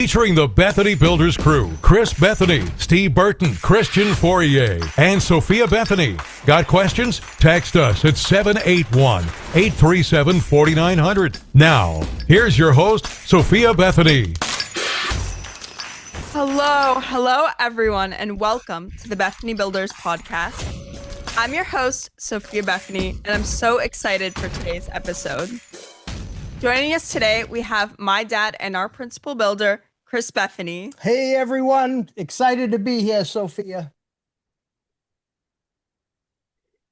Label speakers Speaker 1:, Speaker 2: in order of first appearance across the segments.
Speaker 1: Featuring the Bethany Builders crew, Chris Bethany, Steve Burton, Christian Fourier, and Sophia Bethany. Got questions? Text us at 781-837-4900. Now, here's your host, Sophia Bethany.
Speaker 2: Hello everyone, and welcome to the Bethany Builders podcast. I'm your host, Sophia Bethany, and I'm so excited for today's episode. Joining us today, we have my dad and our principal builder, Chris Bethany.
Speaker 3: Hey everyone, excited to be here, Sophia.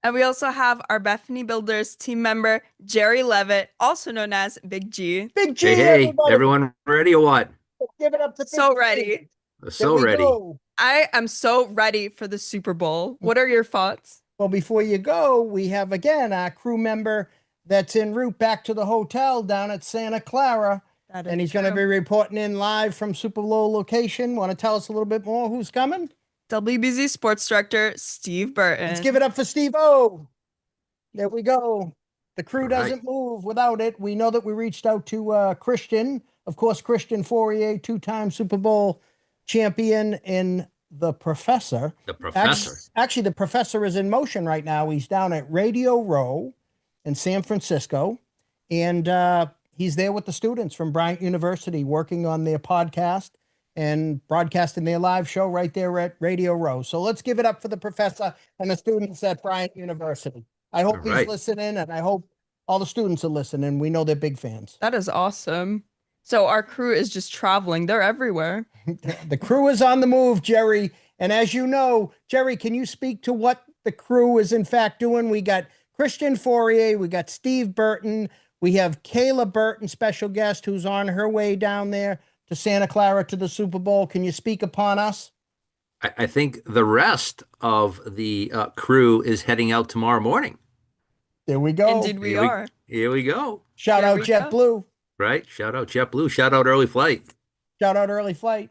Speaker 2: And we also have our Bethany Builders team member, Jerry Levitt, also known as Big G.
Speaker 3: Big G,
Speaker 4: Hey, everyone ready or what?
Speaker 3: Give it up to
Speaker 2: So
Speaker 3: Big
Speaker 2: ready.
Speaker 3: G.
Speaker 4: So ready.
Speaker 3: Go.
Speaker 2: I am so ready for the Super Bowl. What are your thoughts?
Speaker 3: Well, before you go, we have again our crew member that's en route back to the hotel down at Santa Clara. And he's going to be reporting in live from Super Bowl location. Want to tell us a little bit more who's coming?
Speaker 2: WBZ Sports Director, Steve Burton.
Speaker 3: Let's give it up for Steve-O. There we go. The crew doesn't move without it. We know that we reached out to Christian. Of course, Christian Fourier, two-time Super Bowl champion in The Professor.
Speaker 4: The Professor.
Speaker 3: Actually, The Professor is in motion right now. He's down at Radio Row in San Francisco. And he's there with the students from Bryant University working on their podcast and broadcasting their live show right there at Radio Row. So let's give it up for the professor and the students at Bryant University. I hope he's listening, and I hope all the students are listening. We know they're big fans.
Speaker 2: That is awesome. So our crew is just traveling. They're everywhere.
Speaker 3: The crew is on the move, Jerry. And as you know, Jerry, can you speak to what the crew is in fact doing? We got Christian Fourier, we got Steve Burton, we have Kayla Burton, special guest, who's on her way down there to Santa Clara to the Super Bowl. Can you speak upon us?
Speaker 4: I think the rest of the crew is heading out tomorrow morning.
Speaker 3: There we go.
Speaker 2: Indeed we are.
Speaker 4: Here we go.
Speaker 3: Shout out JetBlue.
Speaker 4: Right? Shout out JetBlue. Shout out Early Flight.
Speaker 3: Shout out Early Flight.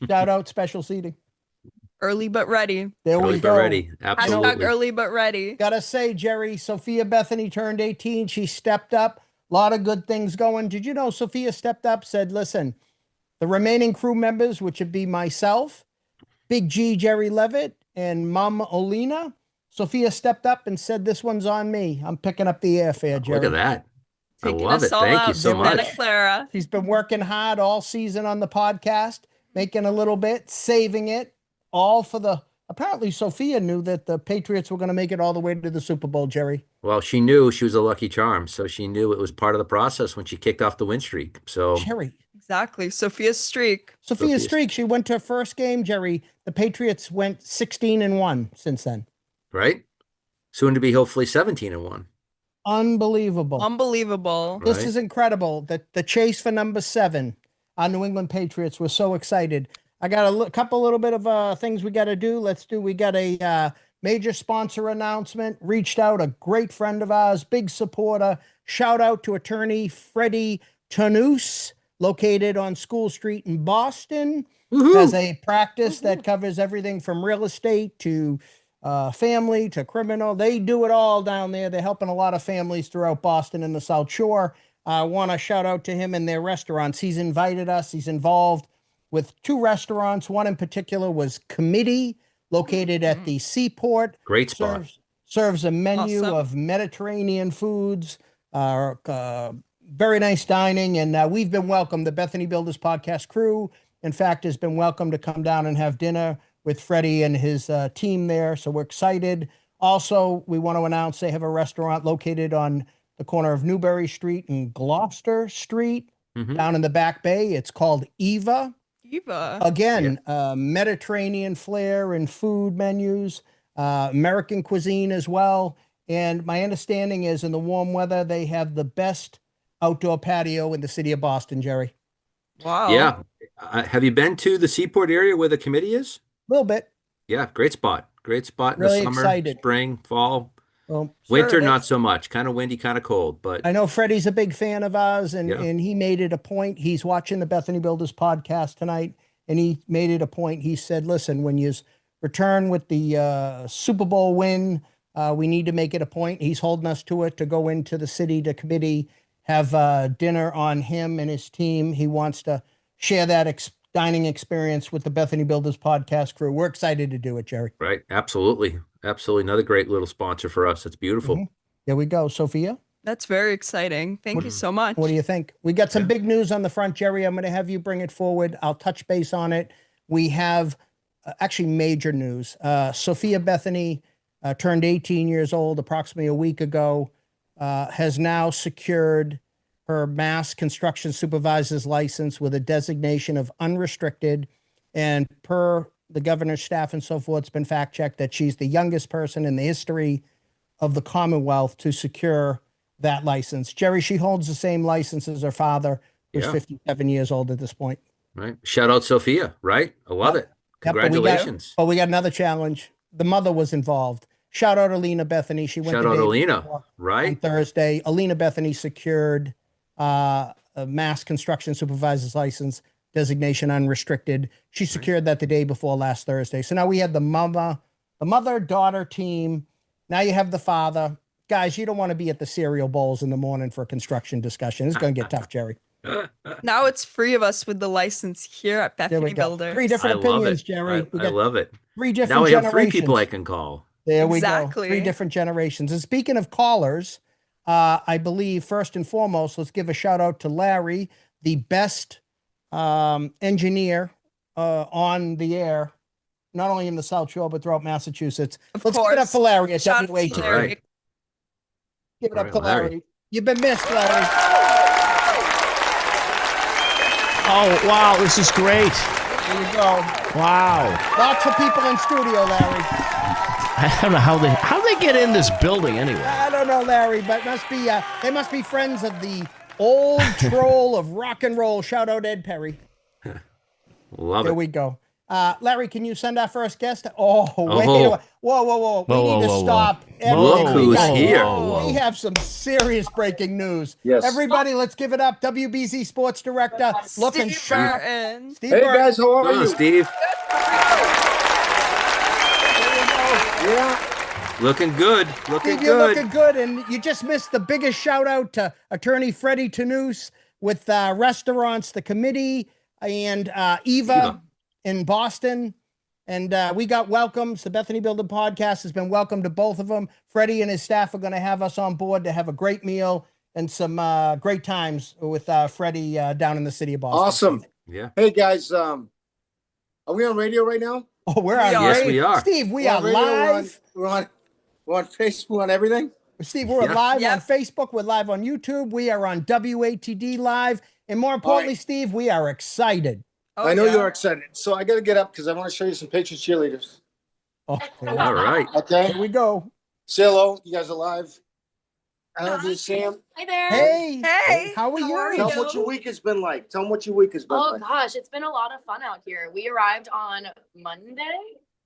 Speaker 3: Shout out Special Seating.
Speaker 2: Early but ready.
Speaker 3: There
Speaker 4: Early
Speaker 3: we go.
Speaker 4: but ready. Absolutely.
Speaker 2: Hashtag early but ready.
Speaker 3: Gotta say, Jerry, Sophia Bethany turned 18. She stepped up. A lot of good things going. Did you know Sophia stepped up, said, listen, the remaining crew members, which would be myself, Big G, Jerry Levitt, and Mama Olina, Sophia stepped up and said, this one's on me. I'm picking up the airfare, Jerry.
Speaker 4: Look at that.
Speaker 2: Taking
Speaker 4: I love
Speaker 2: us
Speaker 4: it.
Speaker 2: all
Speaker 4: Thank
Speaker 2: out
Speaker 4: you so
Speaker 2: to
Speaker 4: much.
Speaker 2: Santa Clara.
Speaker 3: She's been working hard all season on the podcast, making a little bit, saving it, all for the... Apparently, Sophia knew that the Patriots were going to make it all the way to the Super Bowl, Jerry.
Speaker 4: Well, she knew she was a lucky charm, so she knew it was part of the process when she kicked off the win streak. So
Speaker 3: Jerry.
Speaker 2: Exactly. Sophia's streak.
Speaker 3: Sophia's streak. She went to her first game, Jerry. The Patriots went 16-1 since then.
Speaker 4: Right? Soon to be hopefully 17-1.
Speaker 3: Unbelievable.
Speaker 2: Unbelievable.
Speaker 3: This
Speaker 4: Right.
Speaker 3: is incredible. The chase for number 7. Our New England Patriots were so excited. I got a couple little bit of things we got to do. We got a major sponsor announcement. Reached out, a great friend of ours, big supporter. Shout out to attorney Freddie Ternus, located on School Street in Boston.
Speaker 4: Woohoo!
Speaker 3: Has a practice that covers everything from real estate to family to criminal. They do it all down there. They're helping a lot of families throughout Boston and the South Shore. I want to shout out to him and their restaurants. He's invited us. He's involved with 2 restaurants. One in particular was Committee, located at the Seaport.
Speaker 4: Great spot.
Speaker 3: Serves a menu
Speaker 2: Awesome.
Speaker 3: of Mediterranean foods, very nice dining. And we've been welcomed, the Bethany Builders podcast crew, in fact, has been welcome to come down and have dinner with Freddie and his team there. So we're excited. Also, we want to announce they have a restaurant located on the corner of Newbury Street and Gloucester Street, down in the Back Bay. It's called Eva.
Speaker 2: Eva.
Speaker 3: Again, Mediterranean flair and food menus, American cuisine as well. And my understanding is in the warm weather, they have the best outdoor patio in the city of Boston, Jerry.
Speaker 2: Wow.
Speaker 4: Yeah. Have you been to the Seaport area where the committee is?
Speaker 3: A little bit.
Speaker 4: Yeah, great spot. Great spot in
Speaker 3: Really
Speaker 4: the summer,
Speaker 3: excited.
Speaker 4: spring, fall.
Speaker 3: Well,
Speaker 4: Winter,
Speaker 2: Sure.
Speaker 4: not so much. Kind of windy, kind of cold. But
Speaker 3: I know Freddie's a big fan of ours, and,
Speaker 4: Yeah.
Speaker 3: and he made it a point. He's watching the Bethany Builders podcast tonight, and he made it a point. He said, listen, when you return with the Super Bowl win, we need to make it a point. He's holding us to it to go into the city to committee, have dinner on him and his team. He wants to share that dining experience with the Bethany Builders podcast crew. We're excited to do it, Jerry.
Speaker 4: Right. Absolutely. Absolutely. Another great little sponsor for us. It's beautiful.
Speaker 3: Mhm. There we go. Sophia?
Speaker 2: That's very exciting. Thank you so much.
Speaker 3: What do you think? We got some big news on the front, Jerry. I'm going to have you bring it forward. I'll touch base on it. We have actually major news. Sophia Bethany turned 18 years old approximately a week ago, has now secured her mass construction supervisor's license with a designation of unrestricted. And per the governor's staff and so forth, it's been fact checked that she's the youngest person in the history of the Commonwealth to secure that license. Jerry, she holds the same license as her father, who's 57 years old at this point.
Speaker 4: Right. Shout out Sophia, right? I love it. Congratulations.
Speaker 3: But we got another challenge. The mother was involved. Shout out Alina Bethany. She went
Speaker 4: Shout
Speaker 3: to
Speaker 4: out
Speaker 3: Dave
Speaker 4: Alina, right?
Speaker 3: on Thursday. Alina Bethany secured a mass construction supervisor's license, designation unrestricted. She secured that the day before last Thursday. So now we have the mother-daughter team. Now you have the father. Guys, you don't want to be at the cereal bowls in the morning for a construction discussion. It's going to get tough, Jerry.
Speaker 2: Now it's three of us with the license here at
Speaker 3: There we
Speaker 2: Bethany
Speaker 3: go.
Speaker 2: Builders.
Speaker 3: 3 different opinions, Jerry.
Speaker 4: I love it.
Speaker 3: 3 different
Speaker 4: Now I have 3
Speaker 3: generations.
Speaker 4: people I can call.
Speaker 3: There we
Speaker 2: Exactly.
Speaker 3: go. 3 different generations. And speaking of callers, I believe first and foremost, let's give a shout out to Larry, the best engineer on the air, not only in the South Shore, but throughout Massachusetts. Let's give it up for Larry at
Speaker 2: Shout out to
Speaker 3: WATD.
Speaker 4: All right.
Speaker 3: Give it up
Speaker 4: All
Speaker 3: to
Speaker 4: right, Larry.
Speaker 3: Larry. You've been missed, Larry.
Speaker 5: Oh, wow, this is great.
Speaker 3: There you go.
Speaker 5: Wow.
Speaker 3: Lots of people in studio, Larry.
Speaker 5: I don't know how they get in this building anyway.
Speaker 3: I don't know, Larry, but they must be friends of the old troll of rock and roll. Shout out Ed Perry.
Speaker 4: Love
Speaker 3: There
Speaker 4: it.
Speaker 3: we go. Larry, can you send our first guest? Oh, wait.
Speaker 4: Oh.
Speaker 3: Whoa. We
Speaker 5: Whoa,
Speaker 3: need to
Speaker 5: whoa, whoa.
Speaker 3: stop.
Speaker 5: Look
Speaker 3: Everything.
Speaker 4: who's
Speaker 3: Guys,
Speaker 4: here.
Speaker 3: We have some serious breaking news.
Speaker 6: Yes.
Speaker 3: Everybody, let's give it up. WBZ Sports Director, looking
Speaker 2: Steve
Speaker 3: sharp.
Speaker 2: Burton.
Speaker 3: Steve
Speaker 6: Hey
Speaker 3: Burton.
Speaker 6: guys, how are
Speaker 4: Come on,
Speaker 6: you?
Speaker 4: Steve.
Speaker 6: Yeah.
Speaker 4: Looking good. Looking
Speaker 3: Steve, you're
Speaker 4: good.
Speaker 3: looking good, and you just missed the biggest shout out to Attorney Freddie Tanous with restaurants, the committee, and Eva in Boston. And we got welcomes. The Bethany Builder podcast has been welcome to both of them. Freddie and his staff are going to have us on board to have a great meal and some great times with Freddie down in the city of Boston.
Speaker 6: Awesome.
Speaker 4: Yeah.
Speaker 6: Hey guys, are we on radio right now?
Speaker 3: Oh, we're
Speaker 2: We
Speaker 3: on
Speaker 2: are.
Speaker 4: Yes,
Speaker 3: radio.
Speaker 4: we are.
Speaker 3: Steve, we
Speaker 6: We're
Speaker 3: are
Speaker 6: on radio,
Speaker 3: live.
Speaker 6: We're on Facebook, on everything.
Speaker 3: Steve, we're
Speaker 4: Yeah.
Speaker 3: live
Speaker 2: Yep.
Speaker 3: on Facebook. We're live on YouTube. We are on WATD live. And more importantly,
Speaker 6: right.
Speaker 3: Steve, we are excited.
Speaker 2: Oh,
Speaker 6: I know
Speaker 2: yeah.
Speaker 6: you're excited. So I got to get up because I want to show you some Patriots cheerleaders.
Speaker 3: Oh,
Speaker 4: All right.
Speaker 6: Okay.
Speaker 3: here we go.
Speaker 6: Say hello. You guys are live. I love you, Sam.
Speaker 7: Hi there.
Speaker 3: Hey,
Speaker 2: Hey.
Speaker 3: how are you?
Speaker 7: How are
Speaker 6: Tell
Speaker 7: you?
Speaker 6: them what your week has been like. Tell them what your week has been
Speaker 7: Oh
Speaker 6: like.
Speaker 7: gosh, it's been a lot of fun out here. We arrived on Monday.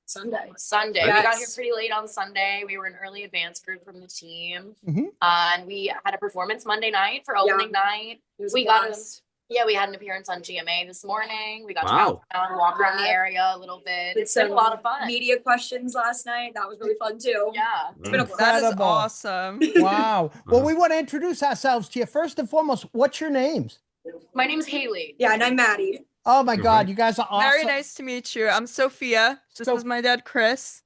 Speaker 7: Sunday.
Speaker 6: Yes.
Speaker 7: We got here pretty late on Sunday. We were an early advance group from the team.
Speaker 3: Mhm.
Speaker 7: And we had a performance Monday night for opening night. We had an appearance on GMA this morning. We got to
Speaker 4: Wow.
Speaker 7: go around, walk around the area a little bit.
Speaker 8: Did
Speaker 7: It's been a
Speaker 8: some
Speaker 7: lot of fun.
Speaker 8: Media questions last night. That was really fun too.
Speaker 7: Yeah.
Speaker 8: It's been a
Speaker 4: Mm.
Speaker 2: That is
Speaker 3: Incredible.
Speaker 2: awesome.
Speaker 3: Wow. Well, we want to introduce ourselves to you. First and foremost, what's your names?
Speaker 7: My name's Haley.
Speaker 8: Yeah, and I'm Maddie.
Speaker 3: Oh my God, you guys are awesome.
Speaker 2: Very nice to meet you. I'm Sophia. This is my dad, Chris.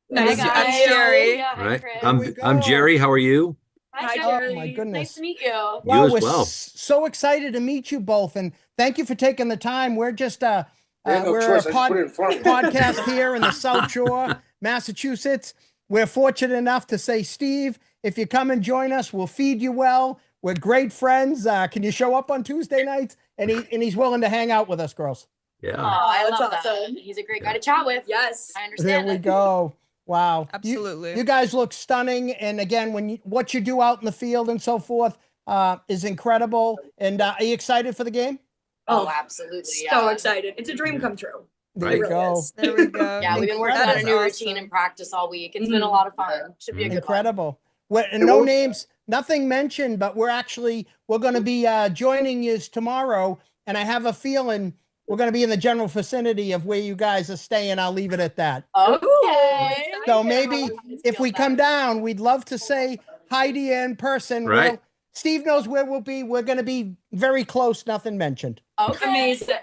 Speaker 8: Nice
Speaker 2: Hi,
Speaker 8: to
Speaker 2: I'm
Speaker 8: meet you.
Speaker 2: Jerry.
Speaker 7: Yeah, hi,
Speaker 4: Right.
Speaker 7: Chris.
Speaker 3: we
Speaker 4: I'm
Speaker 3: go.
Speaker 4: Jerry. How are you?
Speaker 7: Hi,
Speaker 8: Hi,
Speaker 7: Jerry.
Speaker 3: Oh, my goodness.
Speaker 7: Nice to meet you.
Speaker 3: Wow,
Speaker 4: as
Speaker 3: we're
Speaker 4: well.
Speaker 3: so excited to meet you both, and thank you for taking the time. We're just
Speaker 6: I had no
Speaker 3: we're
Speaker 6: choice.
Speaker 3: a
Speaker 6: I just put it in front of me.
Speaker 3: podcast here in the South Shore, Massachusetts. We're fortunate enough to say, Steve, if you come and join us, we'll feed you well. We're great friends. Can you show up on Tuesday nights? And he's willing to hang out with us, girls.
Speaker 7: Oh,
Speaker 4: Yeah.
Speaker 7: I
Speaker 8: That's
Speaker 7: love that.
Speaker 8: awesome.
Speaker 7: He's a great guy to chat with.
Speaker 8: Yes.
Speaker 7: I
Speaker 3: There
Speaker 7: understand.
Speaker 3: we
Speaker 7: that.
Speaker 3: go. Wow. You-
Speaker 2: Absolutely.
Speaker 3: You guys look stunning. And again, what you do out in the field and so forth is incredible. And are you excited for the game?
Speaker 7: Oh,
Speaker 8: Oh,
Speaker 7: absolutely.
Speaker 8: So
Speaker 7: Yeah.
Speaker 8: excited. It's a dream come true.
Speaker 3: There
Speaker 4: Right.
Speaker 3: you
Speaker 8: It really
Speaker 3: go.
Speaker 8: is.
Speaker 2: There we go.
Speaker 7: Yeah, we've been working
Speaker 3: Incredible.
Speaker 7: on a new
Speaker 2: That's
Speaker 7: routine
Speaker 2: awesome.
Speaker 7: in practice all week. It's been a lot of fun. Should be a good one.
Speaker 3: Incredible. And
Speaker 6: Hey,
Speaker 3: no
Speaker 6: well-
Speaker 3: names, nothing mentioned, but we're going to be joining you tomorrow. And I have a feeling we're going to be in the general vicinity of where you guys are staying. I'll leave it at that.
Speaker 7: Okay.
Speaker 3: So maybe if we come down, we'd love to say hi to you in person.
Speaker 4: Right.
Speaker 3: Steve knows where we'll be. We're going to be very close, nothing mentioned.
Speaker 7: Okay.
Speaker 8: Amazing.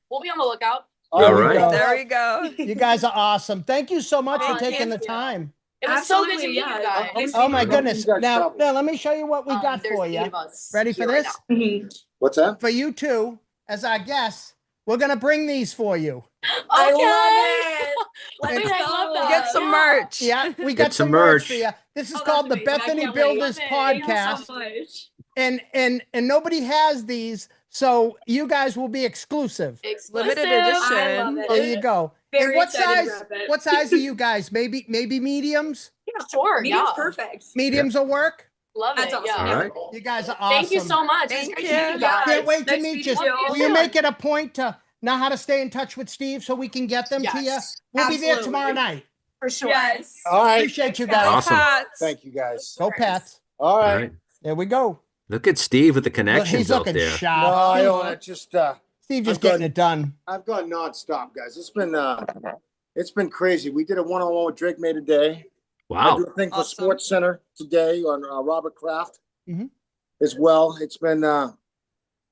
Speaker 7: We'll be on the lookout.
Speaker 4: All
Speaker 3: we
Speaker 4: right.
Speaker 3: go.
Speaker 2: There we go.
Speaker 3: You guys are awesome. Thank you so much for
Speaker 7: Oh,
Speaker 3: taking the
Speaker 7: thank you.
Speaker 3: time.
Speaker 7: It was so good to
Speaker 8: Absolutely,
Speaker 7: meet
Speaker 8: yeah.
Speaker 7: you guys.
Speaker 6: Thanks
Speaker 3: Oh my
Speaker 6: How many
Speaker 3: goodness.
Speaker 6: you guys
Speaker 3: Now,
Speaker 6: travel?
Speaker 3: now let me show you what we got
Speaker 7: There's
Speaker 3: for
Speaker 7: 8
Speaker 3: you.
Speaker 7: of us
Speaker 3: Ready for
Speaker 7: here right
Speaker 3: this?
Speaker 7: now.
Speaker 8: Mhm.
Speaker 6: What's that?
Speaker 3: For you two, as our guests, we're gonna bring these for you.
Speaker 8: I
Speaker 7: Okay.
Speaker 8: love it. Let's
Speaker 7: Wait,
Speaker 8: go.
Speaker 7: I love that.
Speaker 2: Get some
Speaker 7: Yeah.
Speaker 2: merch.
Speaker 3: Yeah, we
Speaker 4: Get
Speaker 3: got
Speaker 4: some
Speaker 3: some merch
Speaker 4: merch.
Speaker 3: for you. This is
Speaker 8: Oh, that's
Speaker 3: called the
Speaker 8: amazing. I
Speaker 3: Bethany
Speaker 8: can't wait.
Speaker 3: Builders
Speaker 8: Love it. Thank you
Speaker 3: Podcast,
Speaker 8: so much.
Speaker 3: and nobody has these, so you guys will be exclusive.
Speaker 7: Exclusive.
Speaker 2: Limited
Speaker 8: I love
Speaker 2: edition.
Speaker 8: it.
Speaker 3: There you go.
Speaker 8: Very
Speaker 3: And what
Speaker 8: excited to
Speaker 3: size?
Speaker 8: wrap it.
Speaker 3: What size are you guys? Maybe mediums.
Speaker 7: Sure.
Speaker 8: Medium's
Speaker 7: Yeah.
Speaker 8: perfect.
Speaker 3: Mediums will work.
Speaker 7: Love
Speaker 8: That's
Speaker 7: it.
Speaker 8: awesome.
Speaker 7: Yeah.
Speaker 4: All right.
Speaker 3: You guys are awesome.
Speaker 7: Thank you so much.
Speaker 2: Thank
Speaker 7: It's great
Speaker 2: you.
Speaker 7: to meet you guys.
Speaker 3: Can't wait to
Speaker 8: Nice
Speaker 3: meet
Speaker 8: meeting
Speaker 3: you.
Speaker 8: you.
Speaker 3: Will you make it a point to know how to stay in touch with Steve so we can get them to you?
Speaker 8: Yes,
Speaker 3: We'll be there
Speaker 8: absolutely.
Speaker 3: tomorrow night.
Speaker 7: For sure.
Speaker 8: Yes.
Speaker 6: All right.
Speaker 3: Appreciate you
Speaker 2: Go
Speaker 3: guys.
Speaker 4: Awesome.
Speaker 2: Pats.
Speaker 6: Thank you guys.
Speaker 3: Go Pats.
Speaker 6: All
Speaker 4: All
Speaker 6: right.
Speaker 4: right.
Speaker 3: There we go.
Speaker 4: Look at Steve with the
Speaker 3: Look,
Speaker 4: connections
Speaker 3: he's
Speaker 4: out
Speaker 3: looking
Speaker 4: there.
Speaker 6: No,
Speaker 3: sharp.
Speaker 6: I don't. I just
Speaker 3: Steve just
Speaker 6: I'm
Speaker 3: getting
Speaker 6: good.
Speaker 3: it done.
Speaker 6: I've gone nonstop, guys. It's been crazy. We did a one-on-one with Drake May today. I
Speaker 4: Wow.
Speaker 6: do a thing for
Speaker 2: Awesome.
Speaker 6: Sports Center today on Robert Kraft
Speaker 3: Mhm.
Speaker 6: as well. It's been,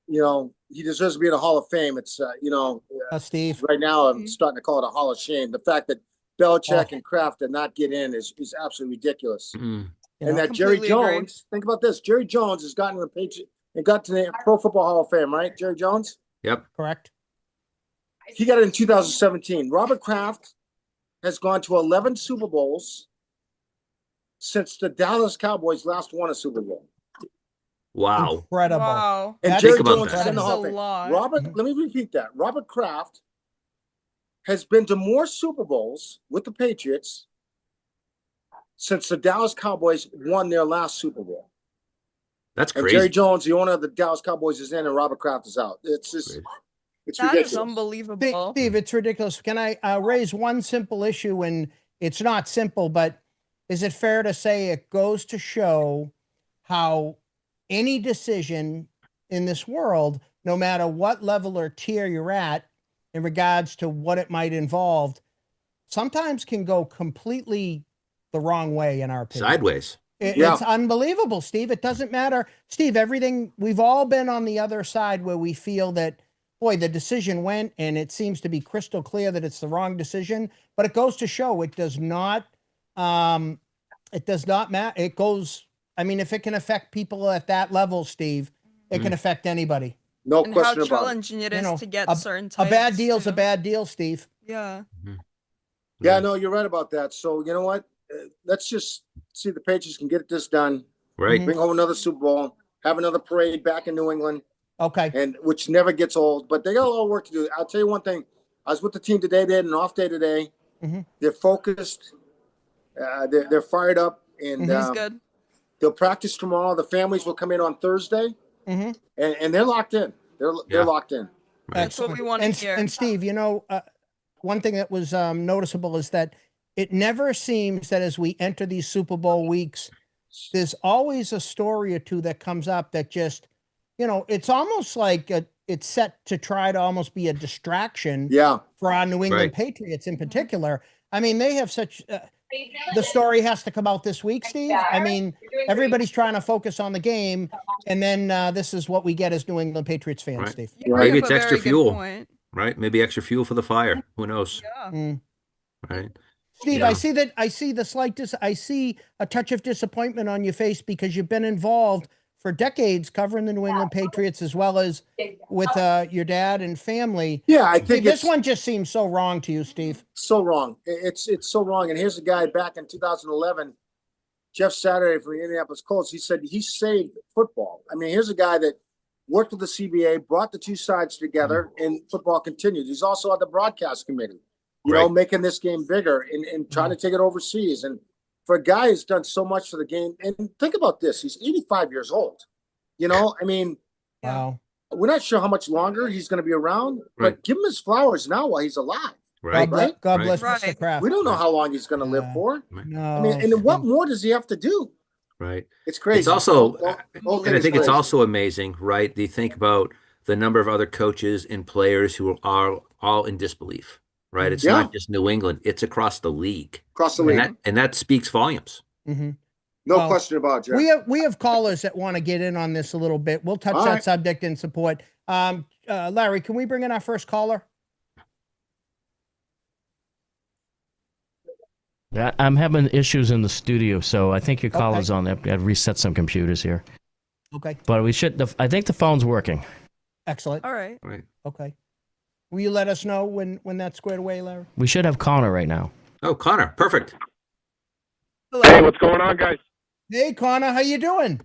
Speaker 6: he deserves to be in the Hall of Fame. It's,
Speaker 3: Steve.
Speaker 6: right now I'm
Speaker 2: Mhm.
Speaker 6: starting to call it a Hall of Shame. The fact that Belichick
Speaker 3: Oh.
Speaker 6: and Kraft did not get in is absolutely ridiculous.
Speaker 4: Mm.
Speaker 3: You
Speaker 6: And
Speaker 3: know?
Speaker 6: that Jerry
Speaker 2: Completely agree.
Speaker 6: Jones, think about this. Jerry Jones has gotten to the Patriot and got to the Pro Football Hall of Fame, right? Jerry Jones?
Speaker 4: Yep.
Speaker 3: Correct.
Speaker 6: He got it in 2017. Robert Kraft has gone to 11 Super Bowls since the Dallas Cowboys last won a Super Bowl.
Speaker 4: Wow.
Speaker 3: Incredible.
Speaker 2: Wow.
Speaker 6: And
Speaker 3: That's
Speaker 6: Jerry
Speaker 4: about
Speaker 6: Jones
Speaker 4: that.
Speaker 6: is in the
Speaker 2: That is
Speaker 6: Hall of
Speaker 2: a
Speaker 6: Fame.
Speaker 2: lot.
Speaker 6: Robert,
Speaker 3: Mhm.
Speaker 6: let me repeat that. Robert Kraft has been to more Super Bowls with the Patriots since the Dallas Cowboys won their last Super Bowl.
Speaker 4: That's
Speaker 6: And
Speaker 4: crazy.
Speaker 6: Jerry Jones, the owner of the Dallas Cowboys, is in, and Robert Kraft is out. It's just,
Speaker 4: Crazy.
Speaker 6: it's
Speaker 2: That
Speaker 6: ridiculous.
Speaker 2: is unbelievable.
Speaker 3: Steve, it's ridiculous. Can I raise one simple issue? And it's not simple, but is it fair to say it goes to show how any decision in this world, no matter what level or tier you're at in regards to what it might involve, sometimes can go completely the wrong way in our opinion.
Speaker 4: Sideways.
Speaker 6: Yeah.
Speaker 3: It's unbelievable, Steve. It doesn't matter. Steve, everything, we've all been on the other side where we feel that, boy, the decision went and it seems to be crystal clear that it's the wrong decision, but it goes to show it does not matter. It goes, I mean, if it can affect people at that level, Steve, it can affect anybody.
Speaker 6: No
Speaker 2: And how
Speaker 6: question about it.
Speaker 2: challenging it is
Speaker 3: You know,
Speaker 2: to get certain
Speaker 3: A bad
Speaker 2: types,
Speaker 3: deal's
Speaker 2: you
Speaker 3: a
Speaker 2: know?
Speaker 3: bad deal, Steve.
Speaker 2: Yeah.
Speaker 6: Yeah, no, you're right about that. So you know what? Let's just see if the Patriots can get this done.
Speaker 4: Right.
Speaker 3: Mhm.
Speaker 6: Bring home another Super Bowl. Have another parade back in New England,
Speaker 3: Okay.
Speaker 6: and which never gets old. But they got a lot of work to do. I'll tell you one thing. I was with the team today. They had an off day today.
Speaker 3: Mhm.
Speaker 6: They're focused. They're fired up, and
Speaker 2: He's good.
Speaker 6: they'll practice tomorrow. The families will come in on Thursday,
Speaker 3: Mm-hmm.
Speaker 6: and they're locked in. They're
Speaker 4: Yeah.
Speaker 6: locked in.
Speaker 2: That's what we want to
Speaker 3: and,
Speaker 2: hear.
Speaker 3: And Steve, one thing that was noticeable is that it never seems that as we enter these Super Bowl weeks, there's always a story or two that comes up that just, it's almost like it's set to try to almost be a distraction
Speaker 6: Yeah.
Speaker 3: for our New England
Speaker 4: Right.
Speaker 3: Patriots in particular. I mean, they have such, the story has to come out this week, Steve. I mean, everybody's trying to focus on the game. And then this is what we get as New England Patriots fans,
Speaker 4: Right.
Speaker 3: Steve.
Speaker 2: You bring
Speaker 4: Maybe
Speaker 2: up
Speaker 4: it's
Speaker 2: a
Speaker 4: extra
Speaker 2: very good
Speaker 4: fuel.
Speaker 2: point.
Speaker 4: Right. Maybe extra fuel for the fire. Who knows?
Speaker 2: Yeah.
Speaker 3: Mm.
Speaker 4: Right.
Speaker 3: Steve,
Speaker 4: Yeah.
Speaker 3: I see the slight I see a touch of disappointment on your face because you've been involved for decades covering the New England Patriots as well as with your dad and family.
Speaker 6: Yeah, I
Speaker 3: Steve,
Speaker 6: think
Speaker 3: this
Speaker 6: it's
Speaker 3: one just seems so wrong to you, Steve.
Speaker 6: so wrong. It's so wrong. And here's a guy back in 2011, Jeff Saturday from the Indianapolis Colts. He said he saved football. I mean, here's a guy that worked with the CBA, brought the two sides together, and football continued. He's also on the broadcast committee,
Speaker 4: Right.
Speaker 6: making this game bigger and trying to take it overseas. And for a guy who's done so much for the game, and think about this, he's 85 years old. I mean,
Speaker 2: Yeah.
Speaker 3: Wow.
Speaker 6: we're not sure how much longer he's going to be around,
Speaker 4: Right.
Speaker 6: but give him his flowers now while he's alive.
Speaker 4: Right.
Speaker 3: God
Speaker 4: Right.
Speaker 3: bless
Speaker 2: Right.
Speaker 3: Mr. Kraft.
Speaker 6: We don't know
Speaker 4: Right.
Speaker 6: how long he's going to live
Speaker 3: Yeah.
Speaker 6: for.
Speaker 3: No,
Speaker 6: I mean, and what
Speaker 3: Steve.
Speaker 6: more does he have to do?
Speaker 4: Right.
Speaker 6: It's crazy.
Speaker 4: It's also,
Speaker 6: The whole thing
Speaker 4: and I
Speaker 6: is
Speaker 4: think it's
Speaker 6: crazy.
Speaker 4: also amazing, right? Do you think about the number of other coaches and players who are all in disbelief, right? It's
Speaker 6: Yeah.
Speaker 4: not just New England; it's across the league,
Speaker 6: across the
Speaker 4: and
Speaker 6: league.
Speaker 4: that speaks volumes.
Speaker 3: Mhm.
Speaker 6: No
Speaker 3: Well,
Speaker 6: question about it, Jeff.
Speaker 3: We have callers that want to get in on this a little bit. We'll touch
Speaker 6: All
Speaker 3: that
Speaker 6: right.
Speaker 3: subject in support. Larry, can we bring in our first caller?
Speaker 5: I'm having issues in the studio, so I think your call
Speaker 3: Okay.
Speaker 5: is on there. I've reset some computers here.
Speaker 3: Okay.
Speaker 5: But we should, I think the phone's working.
Speaker 3: Excellent.
Speaker 2: All right.
Speaker 4: Right.
Speaker 3: Okay. Will you let us know when that's squared away, Larry?
Speaker 5: We should have Connor right now.
Speaker 4: Oh, Connor, perfect.
Speaker 2: Hello.
Speaker 9: Hey, what's going on, guys?
Speaker 3: Hey, Connor, how you doing?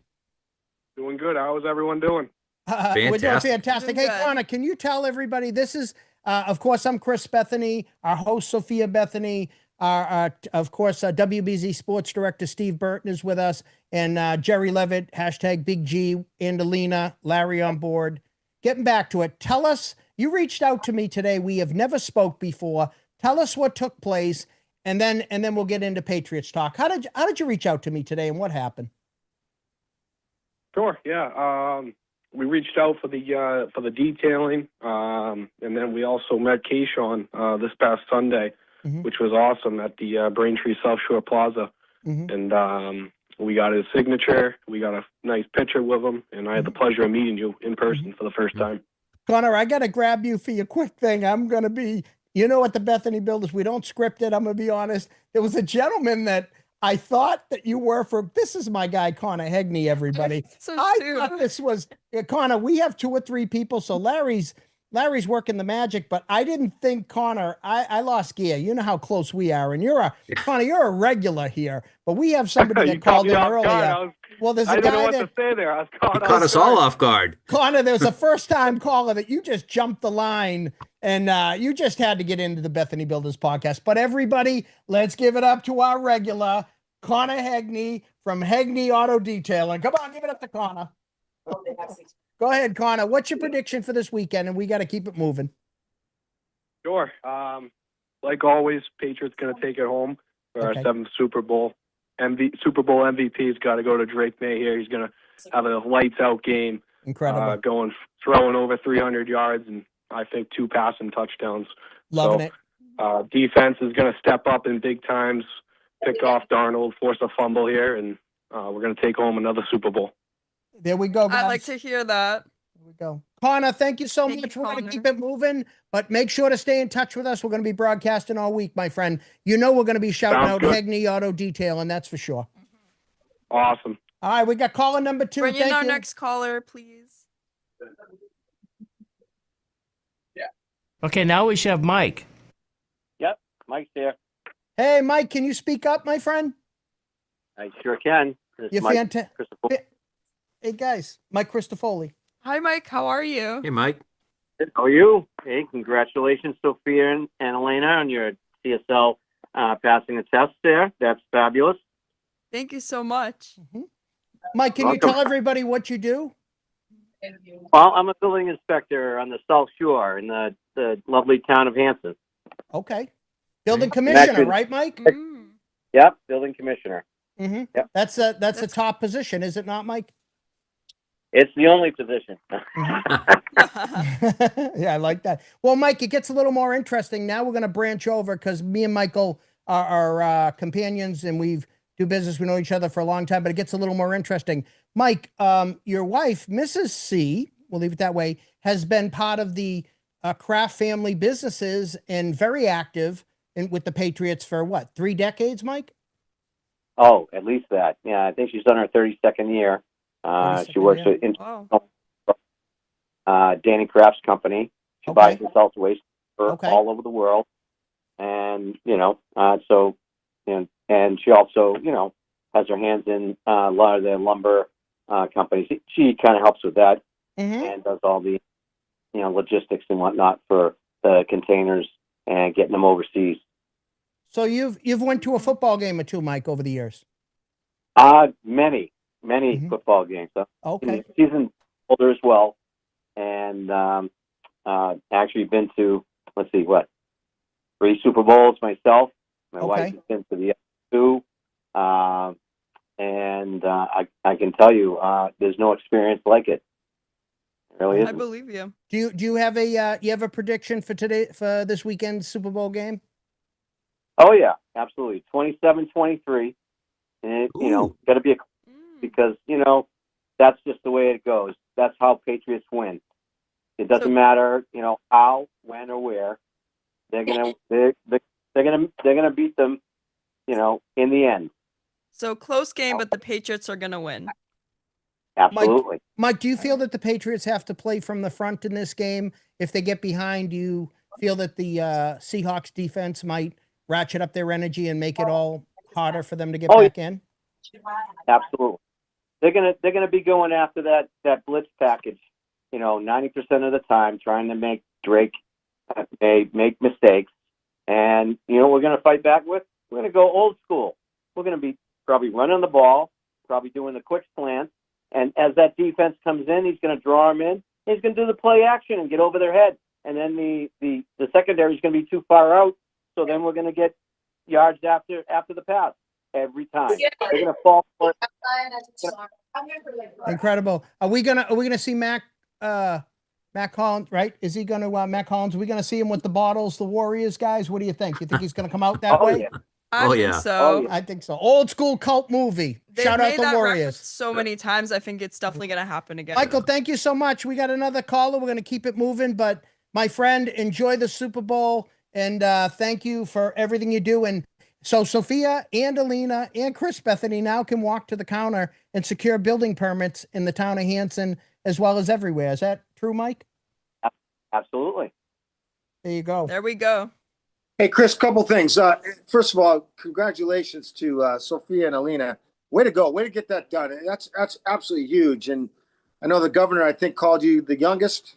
Speaker 9: Doing good. How is everyone doing?
Speaker 3: We're doing
Speaker 4: Fantastic.
Speaker 3: fantastic.
Speaker 2: Doing
Speaker 3: Hey,
Speaker 2: good.
Speaker 3: Connor, can you tell everybody this is, of course, I'm Chris Bethany, our host, Sophia Bethany, of course, WBZ Sports Director Steve Burton is with us, and Jerry Levitt, hashtag Big G, Andalina, Larry on board. Getting back to it, tell us, you reached out to me today. We have never spoke before. Tell us what took place, and then we'll get into Patriots talk. How did you reach out to me today, and what happened?
Speaker 9: Sure. Yeah. We reached out for the detailing, and then we also met Keyshawn this past Sunday,
Speaker 3: Mhm.
Speaker 9: which was awesome at the Braintree South Shore Plaza,
Speaker 3: Mhm.
Speaker 9: and we got his signature. We got a nice picture with him, and I had the pleasure of meeting you in person for the first time.
Speaker 3: Connor, I got to grab you for your quick thing. I'm going to be, at the Bethany Builders, we don't script it. I'm going to be honest. There was a gentleman that I thought that you were for. This is my guy, Connor Hegney, everybody.
Speaker 2: So
Speaker 3: I
Speaker 2: soon.
Speaker 3: thought this was Connor. We have 2 or 3 people. So Larry's working the magic, but I didn't think Connor, I lost gear. You know how close we are. And Connor, you're a regular here, but we have somebody
Speaker 9: You
Speaker 3: that
Speaker 9: caught
Speaker 3: called
Speaker 9: me
Speaker 3: in
Speaker 9: off
Speaker 3: earlier.
Speaker 9: guard.
Speaker 3: Well, there's
Speaker 9: I
Speaker 3: a
Speaker 9: didn't know
Speaker 3: guy
Speaker 9: what
Speaker 3: that
Speaker 9: to say there. I was
Speaker 4: You
Speaker 9: caught
Speaker 4: caught us all off guard.
Speaker 3: Connor, there was a first-time caller that you just jumped the line, and you just had to get into the Bethany Builders podcast. But everybody, let's give it up to our regular, Connor Hegney from Hegney Auto Detailing. Come on, give it up to Connor. Go ahead, Connor. What's your prediction for this weekend? And we got to keep it moving.
Speaker 9: Sure. Like always, Patriots going to take it home for
Speaker 3: Okay.
Speaker 9: our 7th Super Bowl. Super Bowl MVP's got to go to Drake May here. He's going to have a lights out game,
Speaker 3: Incredible.
Speaker 9: throwing over 300 yards and I think 2 passing touchdowns.
Speaker 3: Loving it.
Speaker 9: Defense is going to step up in big times, pick off Darnold, force a fumble here, and we're going to take home another Super Bowl.
Speaker 3: There we go, guys.
Speaker 2: I'd like to hear that.
Speaker 3: There we go. Connor, thank you so
Speaker 2: Thank
Speaker 3: much.
Speaker 2: you,
Speaker 3: We're going to
Speaker 2: Connor.
Speaker 3: keep it moving, but make sure to stay in touch with us. We're going to be broadcasting all week, my friend. We're going to be shouting
Speaker 9: Sounds
Speaker 3: out
Speaker 9: good.
Speaker 3: Hegney Auto Detailing, that's for sure.
Speaker 9: Awesome.
Speaker 3: All right, we got caller number 2.
Speaker 2: Bring in
Speaker 3: Thank
Speaker 2: our
Speaker 3: you.
Speaker 2: next caller, please.
Speaker 5: Okay, now we should have Mike.
Speaker 10: Yep, Mike's there.
Speaker 3: Hey, Mike, can you speak up, my friend?
Speaker 10: I sure can. It's
Speaker 3: You're
Speaker 10: Mike
Speaker 3: fantastic.
Speaker 10: Christopher.
Speaker 3: Hey, guys, Mike Christofoli.
Speaker 2: Hi, Mike. How are you?
Speaker 4: Hey, Mike.
Speaker 10: How are you? Hey, congratulations, Sophia and Elena, on your CSL passing the test there. That's fabulous.
Speaker 2: Thank you so much.
Speaker 3: Mike, can you
Speaker 10: Welcome.
Speaker 3: tell everybody what you do?
Speaker 10: Well, I'm a building inspector on the South Shore in the lovely town of Hanson.
Speaker 3: Okay. Building
Speaker 10: Actually-
Speaker 3: commissioner, right, Mike?
Speaker 2: Mm.
Speaker 10: Yep, building commissioner.
Speaker 3: Mm-hmm.
Speaker 10: Yep.
Speaker 3: That's a top position, is it not, Mike?
Speaker 10: It's the only position.
Speaker 3: Yeah, I like that. Well, Mike, it gets a little more interesting. Now we're going to branch over because me and Michael are companions and we've do business. We know each other for a long time, but it gets a little more interesting. Mike, your wife, Mrs. C, we'll leave it that way, has been part of the Kraft family businesses and very active with the Patriots for what, 3 decades, Mike?
Speaker 10: Oh, at least that. Yeah, I think she's on her 32nd year.
Speaker 3: 32nd
Speaker 10: She works
Speaker 3: year.
Speaker 2: Wow.
Speaker 10: Danny Kraft's company. She
Speaker 3: Okay.
Speaker 10: buys and sells waste for
Speaker 3: Okay.
Speaker 10: all over the world, and and she also has her hands in a lot of the lumber companies. She kind of helps with that
Speaker 3: Mm-hmm.
Speaker 10: and does all the logistics and whatnot for the containers and getting them overseas.
Speaker 3: So you've went to a football game or 2, Mike, over the years.
Speaker 10: Many
Speaker 3: Mhm.
Speaker 10: football games. So
Speaker 3: Okay.
Speaker 10: season holder as well, and actually been to 3 Super Bowls myself. My wife
Speaker 3: Okay.
Speaker 10: has been to the other 2, and I can tell you, there's no experience like it. It really
Speaker 2: I
Speaker 10: isn't.
Speaker 2: believe you.
Speaker 3: Do you have a prediction for this weekend's Super Bowl game?
Speaker 10: Oh yeah, absolutely. 27-23. and it,
Speaker 4: Ooh.
Speaker 10: got to be because that's just the way it goes. That's how Patriots win. It doesn't matter, how, when, or where. They're gonna beat them, in the end.
Speaker 2: So close game, but the Patriots are gonna win.
Speaker 10: Absolutely.
Speaker 3: Mike, do you feel that the Patriots have to play from the front in this game? If they get behind, do you feel that the Seahawks defense might ratchet up their energy and make it all harder for them to get back in?
Speaker 10: Absolutely. They're gonna be going after that blitz package, 90% of the time, trying to make Drake make mistakes. And we're gonna fight back with? We're gonna go old school. We're gonna be probably running the ball, probably doing the quick slant. And as that defense comes in, he's going to draw them in. He's going to do the play action and get over their head. And then the secondary is going to be too far out. So then we're going to get yards after the pass every time. They're going to fall for it.
Speaker 3: Incredible. Are we gonna see Mac Collins? Right? Is he going to Mac Collins? Are we going to see him with the bottles, the Warriors guys? What do you think? You think he's going to come out that way?
Speaker 10: Yeah.
Speaker 2: I think so.
Speaker 3: I think so. Old school cult movie.
Speaker 2: They've
Speaker 3: Shout out
Speaker 2: made
Speaker 3: the
Speaker 2: that
Speaker 3: Warriors.
Speaker 2: reference so many times. I think it's definitely going to happen again.
Speaker 3: Michael, thank you so much. We got another caller. We're going to keep it moving. But my friend, enjoy the Super Bowl. And thank you for everything you do. And so Sophia and Alina and Chris Bethany now can walk to the counter and secure building permits in the town of Hanson as well as everywhere. Is that true, Mike?
Speaker 10: Absolutely.
Speaker 3: There you go.
Speaker 2: There we go.
Speaker 6: Hey, Chris, couple things. First of all, congratulations to Sophia and Alina. Way to go. Way to get that done. That's absolutely huge. And I know the governor, I think, called you the youngest